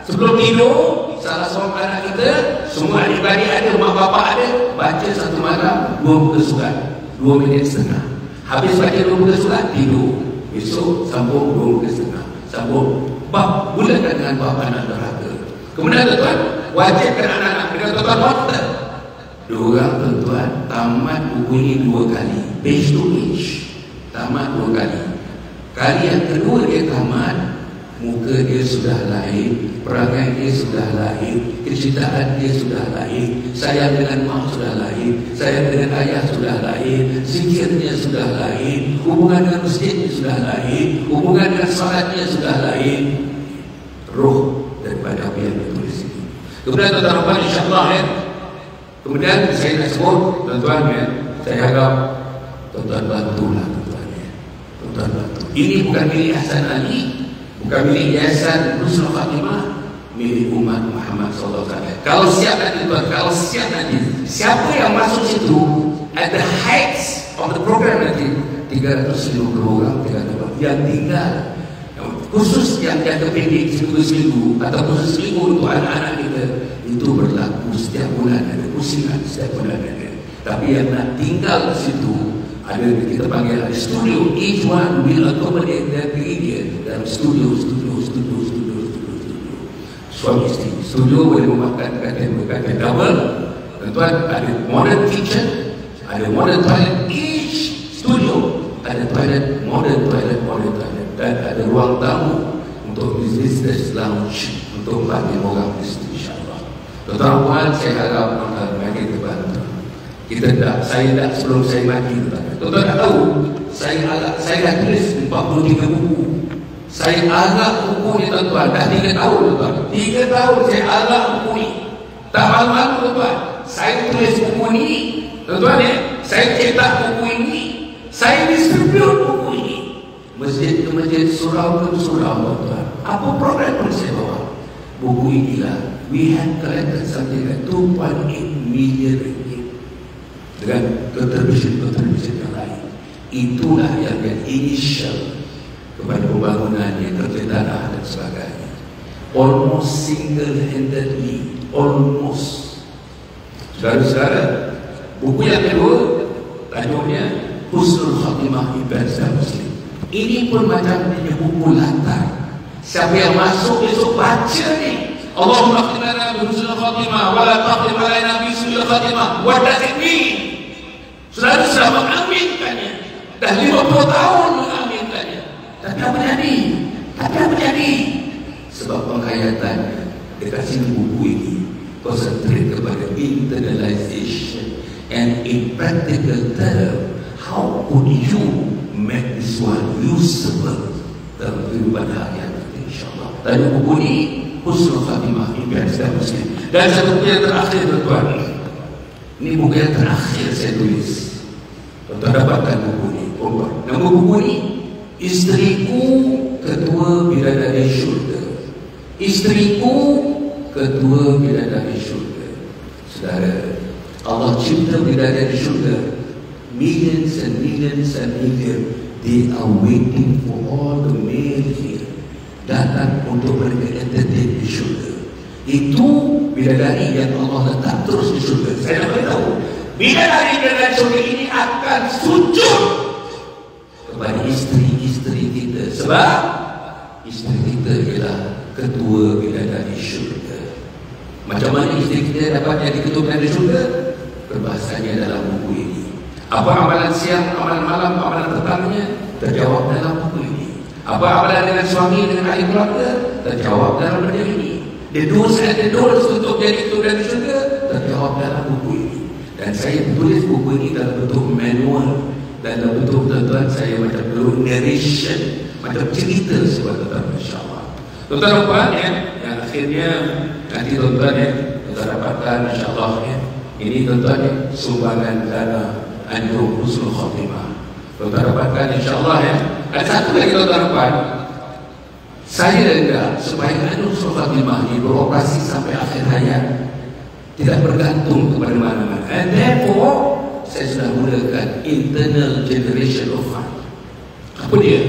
sebelum tidur, salah seorang anak kita, semua adik-adik ada, mak bapak ada, baca satu malam 2 muka surat, 2 minit setengah. Habis baca 2 muka surat, tidur. Besok sambung 2 muka setengah, sambung. Mulakan dengan bab Anak Derhaka. Kemudian tuan-tuan, wajibkan anak-anak dengan tuan-tuan water. Diorang tuan-tuan tamat buku ini 2 kali, page to page, tamat 2 kali. Kali yang kedua dia tamat, muka dia sudah lain, perangai dia sudah lain, kecintaan dia sudah lain, sayang dengan mak sudah lain, sayang dengan ayah sudah lain, zikirnya sudah lain, hubungan dengan masjidnya sudah lain, hubungan dengan salatnya sudah lain. Roh daripada apa yang ditulis ini. Kemudian tuan-tuan insyaAllah kemudian saya nak sebut tuan-tuan saya harap tuan-tuan bantulah tuan-tuan tuan-tuan bantu. Ini bukan milik Hasan Ali, bukan milik Yayasan Husnul Khatimah, milik umat Muhammad SAW. Kalau siap nanti tuan, kalau siap nanti, siapa yang masuk situ at the heights of the program nanti 350 orang yang tinggal, khusus yang jangka pendek seminggu atau khusus seminggu untuk anak-anak kita, itu berlaku setiap bulan ada pusingan, setiap bulan ada. Tapi yang nak tinggal di situ ada, kita panggil ada studio. Each one will accommodate their period dalam studio. Suami isteri. Studio boleh memakan kata double. Tuan-tuan, ada modern kitchen, ada modern toilet. Each studio ada toilet, modern toilet. Dan ada ruang tamu untuk business lounge untuk 4 orang di situ insyaAllah. Tuan-tuan, saya harap tuan-tuan kita bantu. Saya tak sebelum saya mati tuan-tuan tak tahu, saya dah tulis 43 buku. Saya agak buku ni tuan-tuan dah 3 tahun tuan-tuan. 3 tahun saya agak buku ni. Tak malu-malu tuan-tuan. Saya tulis buku ni tuan-tuan saya cetak buku ini, saya distribute buku ini masjid ke masjid, surau ke surau tuan-tuan. Apa program pun saya bawa buku inilah. We have collected something like 2.8 million ringgit dengan contribution yang lain. Itulah yang initial kepada pembangunannya, kerja tanah dan sebagainya. Almost single-handedly, almost. Saudara-saudara, buku yang kedua tajuknya Husnul Khatimah Ibadah Muslim. Ini pun macam punya buku latar. Siapa yang masuk besok baca ni, Allahumma khtimana bi husnul khatimah wa la taqdim alaina bi su'il khatimah. What does it mean? Saudara sudah mengaminkannya, dah 50 tahun mengaminkannya, tapi apa jadi? Sebab penghayatannya dekat sini buku ini concentrate kepada internalization, and in practical term, how could you make this one usable dalam kehidupan harian kita insyaAllah. Tadi buku ini Husnul Khatimah Ibadah Muslim. Dan satu buku yang terakhir tuan-tuan, ini buku yang terakhir saya tulis. Tuan-tuan dapatkan buku ini. Nama buku ini Isteriku Ketua Bidadari Syurga. Isteriku Ketua Bidadari Syurga. Saudara, Allah cipta bidadari syurga. Millions and millions and millions, they are waiting for all the male here datang untuk mereka entertain di syurga. Itu bidadari yang Allah letak terus di syurga. Saya nak beritahu, bidadari syurga ini akan sujud kepada isteri-isteri kita, sebab isteri kita ialah ketua bidadari syurga. Macam mana isteri kita dapat jadi ketua bidadari syurga? Perbahasannya dalam buku ini. Apa amalan siang, amalan malam, amalan petangnya terjawab dalam buku ini. Apa amalan dengan suami, dengan ahli keluarga terjawab dalam benda ini. The do's and the don'ts untuk jadi ketua bidadari syurga terjawab dalam buku ini. Dan saya tulis buku ini dalam bentuk manual, dan dalam bentuk tuan-tuan saya macam perlu narration, macam cerita sebab tuan-tuan insyaAllah. Tuan-tuan yang akhirnya nanti tuan-tuan tuan-tuan dapatkan insyaAllah ini tuan-tuan sumbangan dana Anjung Husnul Khatimah. Tuan-tuan dapatkan insyaAllah Ada satu lagi tuan-tuan dapat. Saya enggak supaya Anur Fatimah ini beroperasi sampai akhir hayat, tidak bergantung kepada mana-mana. And therefore saya sudah mulakan internal generation of fund. Apa dia?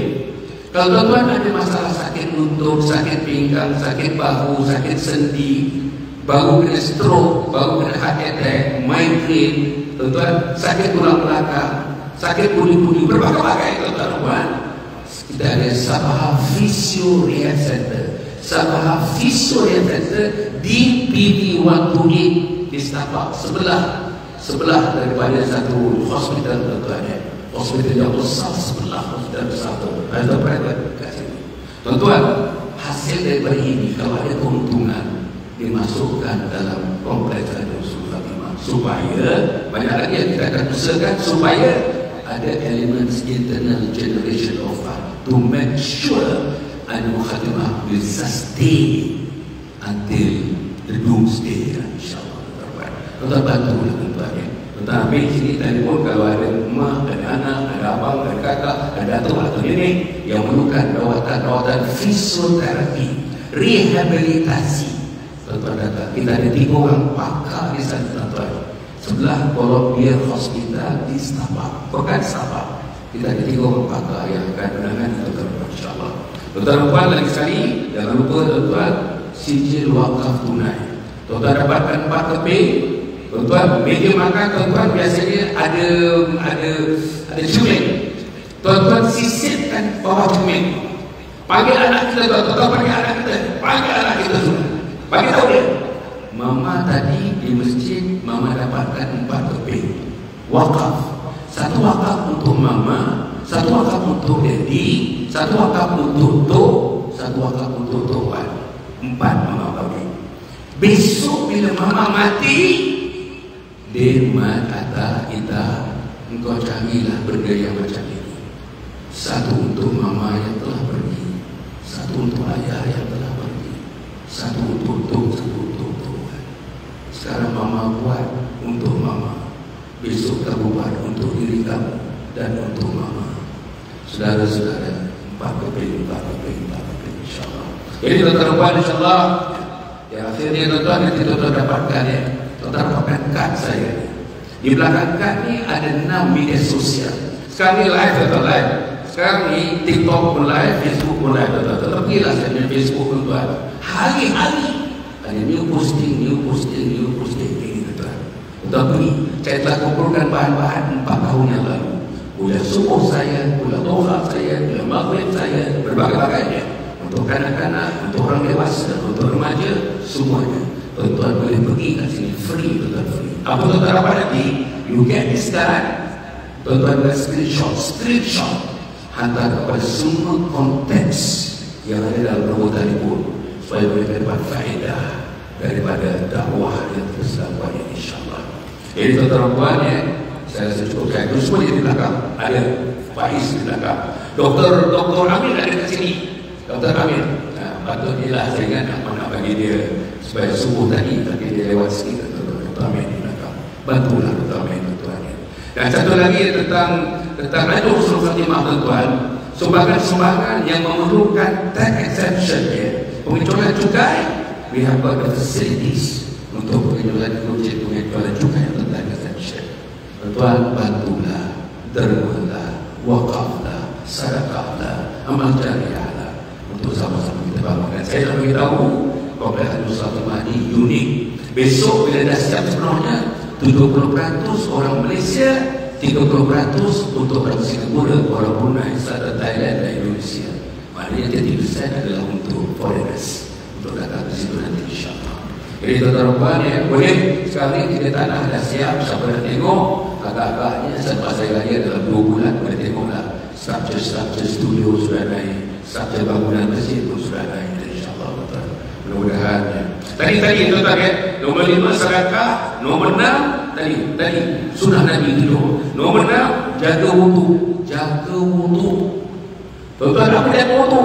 Kalau tuan-tuan ada masalah sakit lutut, sakit pinggang, sakit bahu, sakit sendi, baru kena stroke, baru kena heart attack, migraine, tuan-tuan, sakit tulang belakang, sakit puli-puli, berbagai-bagai tuan-tuan. Kita ada Sabah Physio Rehab Center. Sabah Physio Rehab Center di PV128 di Setapak, sebelah daripada satu hospital tuan-tuan. Hospital yang besar sebelah hospital besar tu. Ada private kat sini. Tuan-tuan, hasil daripada ini kalau ada keuntungan dimasukkan dalam kompleks Anur Fatimah supaya banyak lagi yang kita akan usahakan supaya ada elements internal generation of fund to make sure Anur Fatimah will sustain until the doomsday, insyaAllah. Tuan-tuan bantulah tuan-tuan ya. Tuan-tuan ambil sini telefon kalau ada emak, ada anak, ada abang, ada kakak, ada atuk atau nenek yang memerlukan rawatan fisioterapi, rehabilitasi. Tuan-tuan datang. Kita ada 3 orang pakar di sana tuan-tuan. Sebelah Kolombier Hospital di Setapak, bukan Sabah. Kita ada 3 orang pakar yang akan menangani tuan-tuan, insyaAllah. Tuan-tuan lagi sekali, jangan lupa tuan-tuan sijil wakaf tunai. Tuan-tuan dapatkan 4 keping. Tuan-tuan, meja makan tuan-tuan biasanya ada cermin. Tuan-tuan sisipkan bawah cermin. Panggil anak kita tuan-tuan, panggil anak kita semua. Bagi tahu dia, mama tadi di masjid, mama dapatkan 4 keping wakaf. 1 wakaf untuk mama, 1 wakaf untuk daddy, 1 wakaf untuk tok, 1 wakaf untuk tuan. 4 mama bagi. Besok bila mama mati, dia kata kita, engkau carilah benda yang macam ini. 1 untuk mama yang telah pergi, 1 untuk ayah yang telah pergi, 1 untuk Tuhan. Sekarang mama buat untuk mama, besok kamu buat untuk diri kamu dan untuk mama. Saudara-saudara, 4 keping insyaAllah. Jadi tuan-tuan insyaAllah, ya akhirnya tuan-tuan nanti tuan-tuan dapatkan ya. Tuan-tuan dapatkan kad saya. Di belakang kad ni ada 6 media sosial. Sekarang ni live tuan-tuan live. Sekarang ni TikTok pun live, Facebook pun live tuan-tuan. Tetap pergilah saya punya Facebook tuan-tuan. Hari-hari ada new posting ini tuan-tuan. Tuan-tuan pergi. Saya telah kumpulkan bahan-bahan 4 tahun yang lalu. Kuliah subuh saya, kuliah doha saya, kuliah maghrib saya, berbagai-bagainya. Untuk kanak-kanak, untuk orang dewasa, untuk remaja, semuanya. Tuan-tuan boleh pergi kat sini free, tuan-tuan free. Apa tuan-tuan dapat nanti? You get this card. Tuan-tuan buat screenshot hantar kepada semua konteks yang ada dalam nombor telefon supaya mereka dapat faedah daripada dakwah yang tersedapat ini insyaAllah. Jadi tuan-tuan ya, saya cukupkan itu semua di belakang. Ada Faiz di belakang. Dr. Amir ada kat sini. Dr. Amir, patutlah saya ingat nak bagi dia supaya subuh tadi dia lewat sikit. Dr. Amir di belakang. Bantulah Dr. Amir tuan-tuan. Dan satu lagi tentang Anur Fatimah tuan-tuan, sumbangan-sumbangan yang memerlukan tax exemption ya, pengecualian cukai, we have got the facilities untuk pengecualian cukai yang tentang exemption. Tuan-tuan bantulah, dermalah, wakaflah, sedekahlah, amal jariahlah untuk sama-sama kita bangunkan. Saya nak beritahu Kompleks Anur Fatimah ini unik. Besok bila dah siap sepenuhnya, 70% orang Malaysia, 30% untuk orang Singapura, orang Brunei, serta Thailand dan Indonesia. Maknanya 30% adalah untuk foreigners, untuk datang ke situ nanti insyaAllah. Jadi tuan-tuan ya, boleh sekarang kita tanah dah siap. Siapa nak tengok agak-agaknya selepas saya raya dalam 2 bulan boleh tengoklah structure studio sudah naik, structure bangunan masjid pun sudah naik insyaAllah. Mudah-mudahan ya. Tadi tuan-tuan ya, nombor 5 sedekah, nombor 6 tadi sunnah Nabi itu. Nombor 6 jaga wudu. Tuan-tuan apa dia wudu?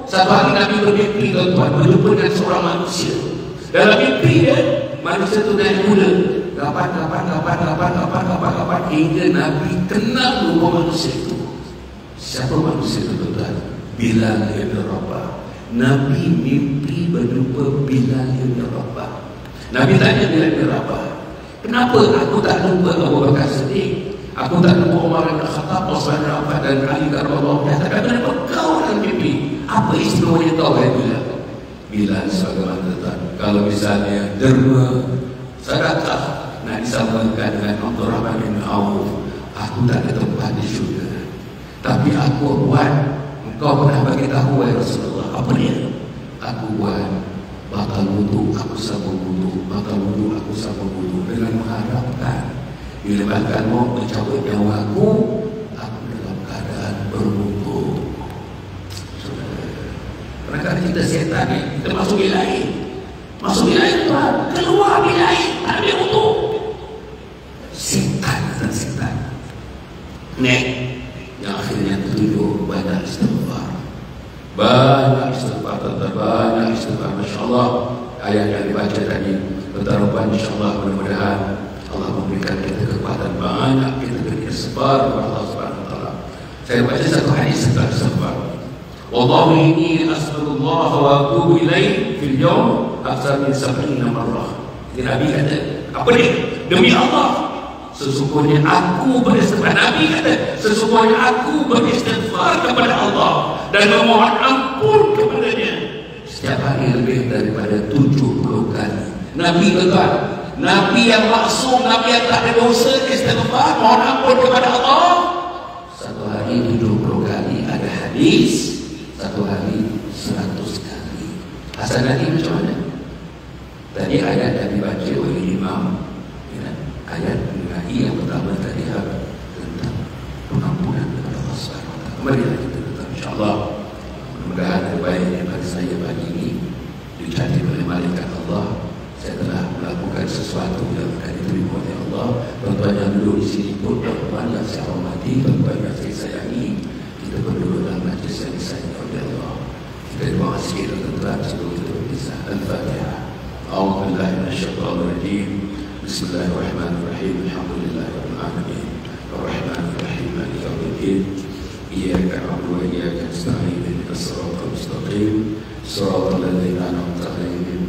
Satu hari Nabi bermimpi tuan-tuan, berjumpa dengan seorang manusia. Dalam mimpi dia, manusia itu naik kuda. Kapan hingga Nabi kenal rupa manusia itu. Siapa manusia itu tuan-tuan? Bilal ibn Rabah. Nabi mimpi berjumpa Bilal bin Rabah. Nabi tanya Bilal bin Rabah, kenapa aku tak lupa Abu Bakar Siddiq, aku tak lupa Umar bin Khattab, Utsman bin Affan dan Ali radhiyallahu anhu, tapi kenapa kau dalam mimpi? Apa istimewanya kau hai Bilal? Bilal sebagaimana tetap, kalau misalnya derma, sedekah nak disamakan dengan Abdurrahman bin Auf, aku tak ada tempat di syurga. Tapi aku buat, engkau pernah bagi tahu ya Rasulullah, apa dia? Aku buat batal wudu, aku sambung wudu, batal wudu, aku sambung wudu, dengan mengharapkan bila bahkan mau mencabut nyawa aku dalam keadaan berwudu. Pernahkah kita setan ni, kita masuk bilahi, Tuhan, keluar bilahi, tak ada wudu. Setan dan setan. Yang akhirnya ketujuh, banyak istighfar. Banyak istighfar, banyak istighfar. Masya Allah, ayat yang dibaca tadi bertaruhan, insya Allah mudah-mudahan Allah memberikan kita kekuatan banyak kita beristighfar kepada Allah Subhanahu Wa Taala. Saya baca satu hadis tentang istighfar. Wallahu inni as'alullah wa atubu ilaih fil yawm akthar min 70 marrah. Jadi Nabi kata, apa dia? Demi Allah, sesungguhnya aku beristighfar. Nabi kata, sesungguhnya aku beristighfar kepada Allah dan memohon ampun kepadanya setiap hari lebih daripada 70 kali. Nabi betul, Nabi yang maksum, Nabi yang tak ada dosa, istighfar, mohon ampun kepada Allah satu hari 70 kali. Ada hadis satu hari 100 kali. Asal Nabi macam mana? Tadi ayat yang dibaca oleh Imam, ayat yang pertama tadi tentang pengampunan kepada Allah SWT. Kembalilah kita tentang insyaAllah, mudah-mudahan terbaik daripada saya pagi ini dicatat oleh malaikat Allah. Saya telah melakukan sesuatu yang akan diterima oleh Allah. Tuan-tuan yang duduk di sini pun, tuan-tuan yang saya hormati, tuan-tuan yang saya sayangi, kita berdua dalam majlis yang disayangi oleh Allah. Kita terima kasih tuan-tuan sebelum kita berpisah. Al-Fatihah. A'udzubillahi minasyaitonir rajim. Bismillahirrahmanirrahim. Alhamdulillahirabbil alamin. Arrahmanir rahim. Maliki yaumiddin. Iyyaka na'budu wa iyyaka nasta'in. Ihdinas siratal mustaqim. Siratal ladzina an'amta 'alaihim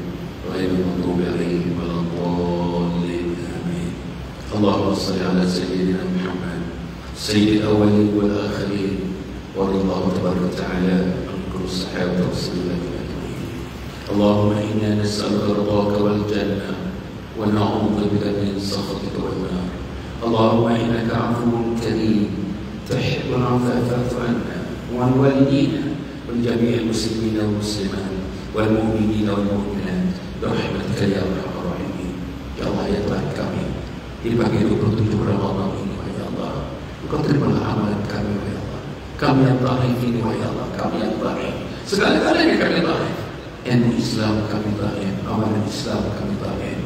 ghairil maghdubi 'alaihim waladdallin. Amin. Allahumma shalli 'ala sayyidina Muhammad sayyidil awwalin wal akhirin wa radallahu tabaraka ta'ala an kulli sahabati rasulillah ajma'in. Allahumma inna nas'aluka ridhaka wal jannah ونعوذ بك من سخطك والنار. اللهم انك عفو كريم تحب العفو فاعف عنا وعن والدينا ولجميع المسلمين والمسلمات والمؤمنين والمؤمنات برحمتك يا ارحم الراحمين. Ya Allah, ya Tuhan kami, di pagi 27 Ramadan ini, ya Allah, Engkau terimalah amalan kami, ya Allah. Kami yang tarik ini, ya Allah, kami yang tarik. Segala-galanya kami tarik. Ilmu Islam kami tarik, amalan Islam kami tarik.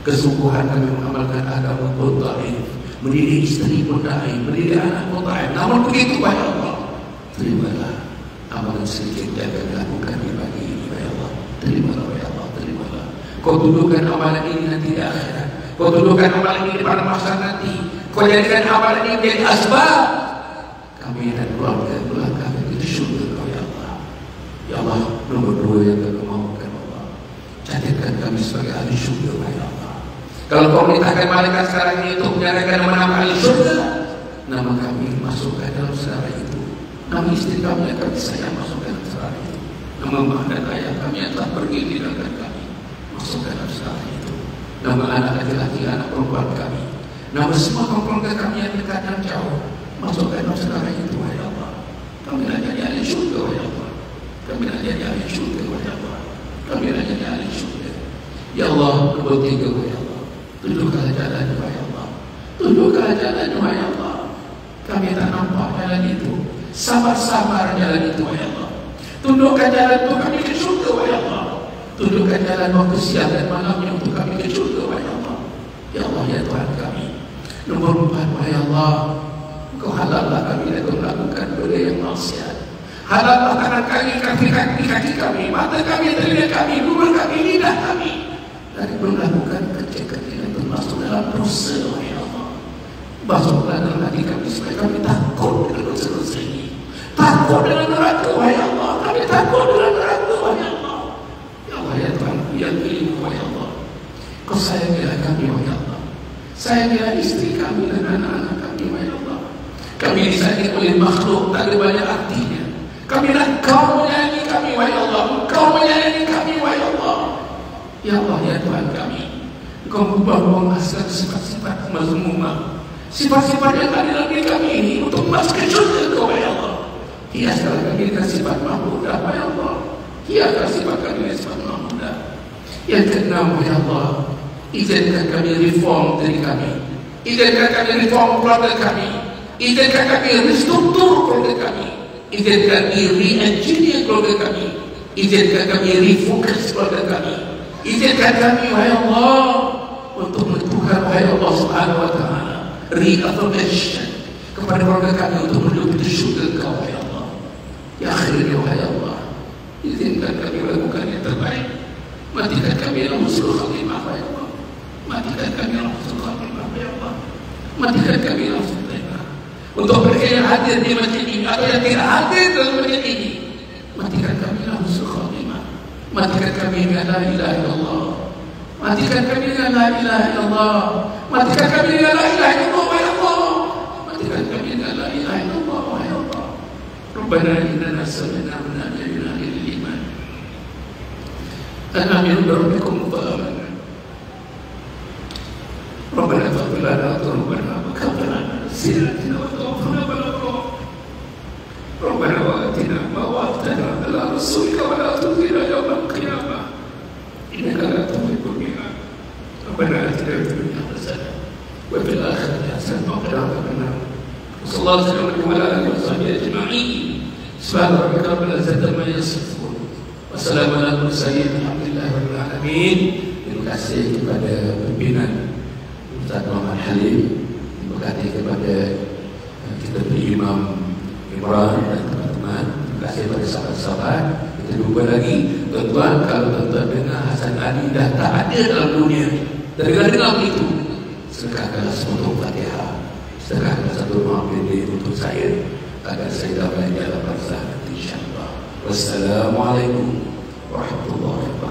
Kesungguhan kami mengamalkan agama pun taif, mendidik istri pun taif, mendidik anak pun taif. Namun begitu, ya Allah, terimalah amalan sedikit yang kami lakukan di pagi ini, ya Allah. Terimalah, ya Allah, terimalah. Kau dudukkan amalan ini nanti di akhirat. Kau dudukkan amalan ini pada masa nanti. Kau jadikan amalan ini menjadi asbab kami dan keluarga kami itu syurga, ya Allah. Ya Allah, nomor 2 yang kami mahukan, Allah, jadikan kami sebagai ahli syurga, ya Allah. Kalau kau mintakan malaikat sekarang ini untuk menyatakan nama ahli surga, nama kami masukkan dalam sejarah itu. Nama istri kami yang kami sayang masukkan dalam sejarah itu. Nama mak dan ayah kami yang telah pergi meninggalkan kami masukkan dalam sejarah itu. Nama anak laki-laki, anak perempuan kami, nama semua keluarga kami yang dekat dan jauh masukkan dalam sejarah itu, ya Allah. Kami nak jadi ahli surga, ya Allah. Kami nak jadi ahli surga, ya Allah. Kami nak jadi ahli surga. Ya Allah, nomor 3, ya Allah. Tunjukkanlah jalannya, ya Allah. Tunjukkanlah jalannya, ya Allah. Kami tak nampak jalan itu. Sabar-sabar jalan itu, ya Allah. Tunjukkan jalan itu kami ke surga, ya Allah. Tunjukkan jalan waktu siang dan malamnya untuk kami ke surga, ya Allah. Ya Allah, ya Tuhan kami. Nomor 4, ya Allah, Engkau halallah kami dari melakukan benda yang maksiat. Halallah tangan kami, kaki kami, mata kami, telinga kami, mulut kami, lidah kami dari melakukan kecil-kecil yang termasuk dalam dosa, ya Allah. Masuklah dalam hati kami supaya kami takut dengan dosa-dosa ini. Takut dengan neraka, wahai Allah. Kami takut dengan neraka, wahai Allah. Ya Allah, ya Tuhan, yang ilmu, wahai Allah. Kau sayangilah kami, wahai Allah. Sayangilah istri kami dan anak-anak kami, wahai Allah. Kami disayangi oleh makhluk tak ada banyak artinya. Kami nak Kau menyayangi kami, wahai Allah. Kau menyayangi kami, wahai Allah. Ya Allah, ya Tuhan kami, Kau berubah-ubah sifat-sifat mazmumah, sifat-sifat yang ada dalam diri kami ini untuk masuk ke surga Kau, wahai Allah. Hiaslah kami dengan sifat mahmudah, wahai Allah. Hiaslah sifat kami dengan sifat mahmudah. Yang keenam, wahai Allah, izinkan kami reform diri kami, izinkan kami reform keluarga kami, izinkan kami restruktur keluarga kami, izinkan kami re-engineer keluarga kami, izinkan kami refocus keluarga kami, izinkan kami, wahai Allah, untuk menentukan, wahai Allah Subhanahu wa ta'ala, reaffirmation kepada keluarga kami untuk menuju syurga Kau, wahai Allah. Ya akhirnya, wahai Allah, izinkan kami melakukan yang terbaik. Matikan kami dalam husnul khatimah, wahai Allah. Matikan kami dalam husnul khatimah, wahai Allah. Matikan kami dalam husnul khatimah. Untuk mereka yang hadir di masjid ini atau yang tidak hadir dalam masjid ini, matikan kami dalam husnul khatimah. Matikan kami dengan la ilaha illallah. Matikan kami dengan la ilaha illallah. Matikan kami dengan la ilaha illallah, wahai Allah. Matikan kami dengan la ilaha illallah, wahai Allah. Rabbana innana sami'na munadiyan yunadi lil iman an aminu bi rabbikum fa amanna. Rabbana faghfir lana dhunubana wa kaffir 'anna sayyi'atina wa tawaffana ma'al abrar. Rabbana wa atina ma wa'adtana 'ala rasulika wa la tukhzina yawmal qiyamah innaka la tuhibbul mi'ad. Rabbana atina fid dunya hasanah wa fil akhirati hasanah wa qina adhaban nar. Sallallahu alaihi wa alihi wa sahbihi ajma'in. Subhana rabbika rabbil izzati amma yasifun. Wassalamu ala mursalin. Alhamdulillah rabbil alamin. Terima kasih kepada pimpinan Ustaz Muhammad Halim. Terima kasih kepada kita Imam Imran dan teman-teman. Terima kasih kepada sahabat-sahabat. Kita jumpa lagi. Tuan-tuan, kalau tuan-tuan dengar Hasan Ali dah tak ada dalam dunia, dengar itu, sedekahkanlah sepotong Fatihah, sedekahkan satu maafin untuk saya agar saya dapat jalan barzakh, insya-Allah. Wassalamualaikum warahmatullahi wabarakatuh.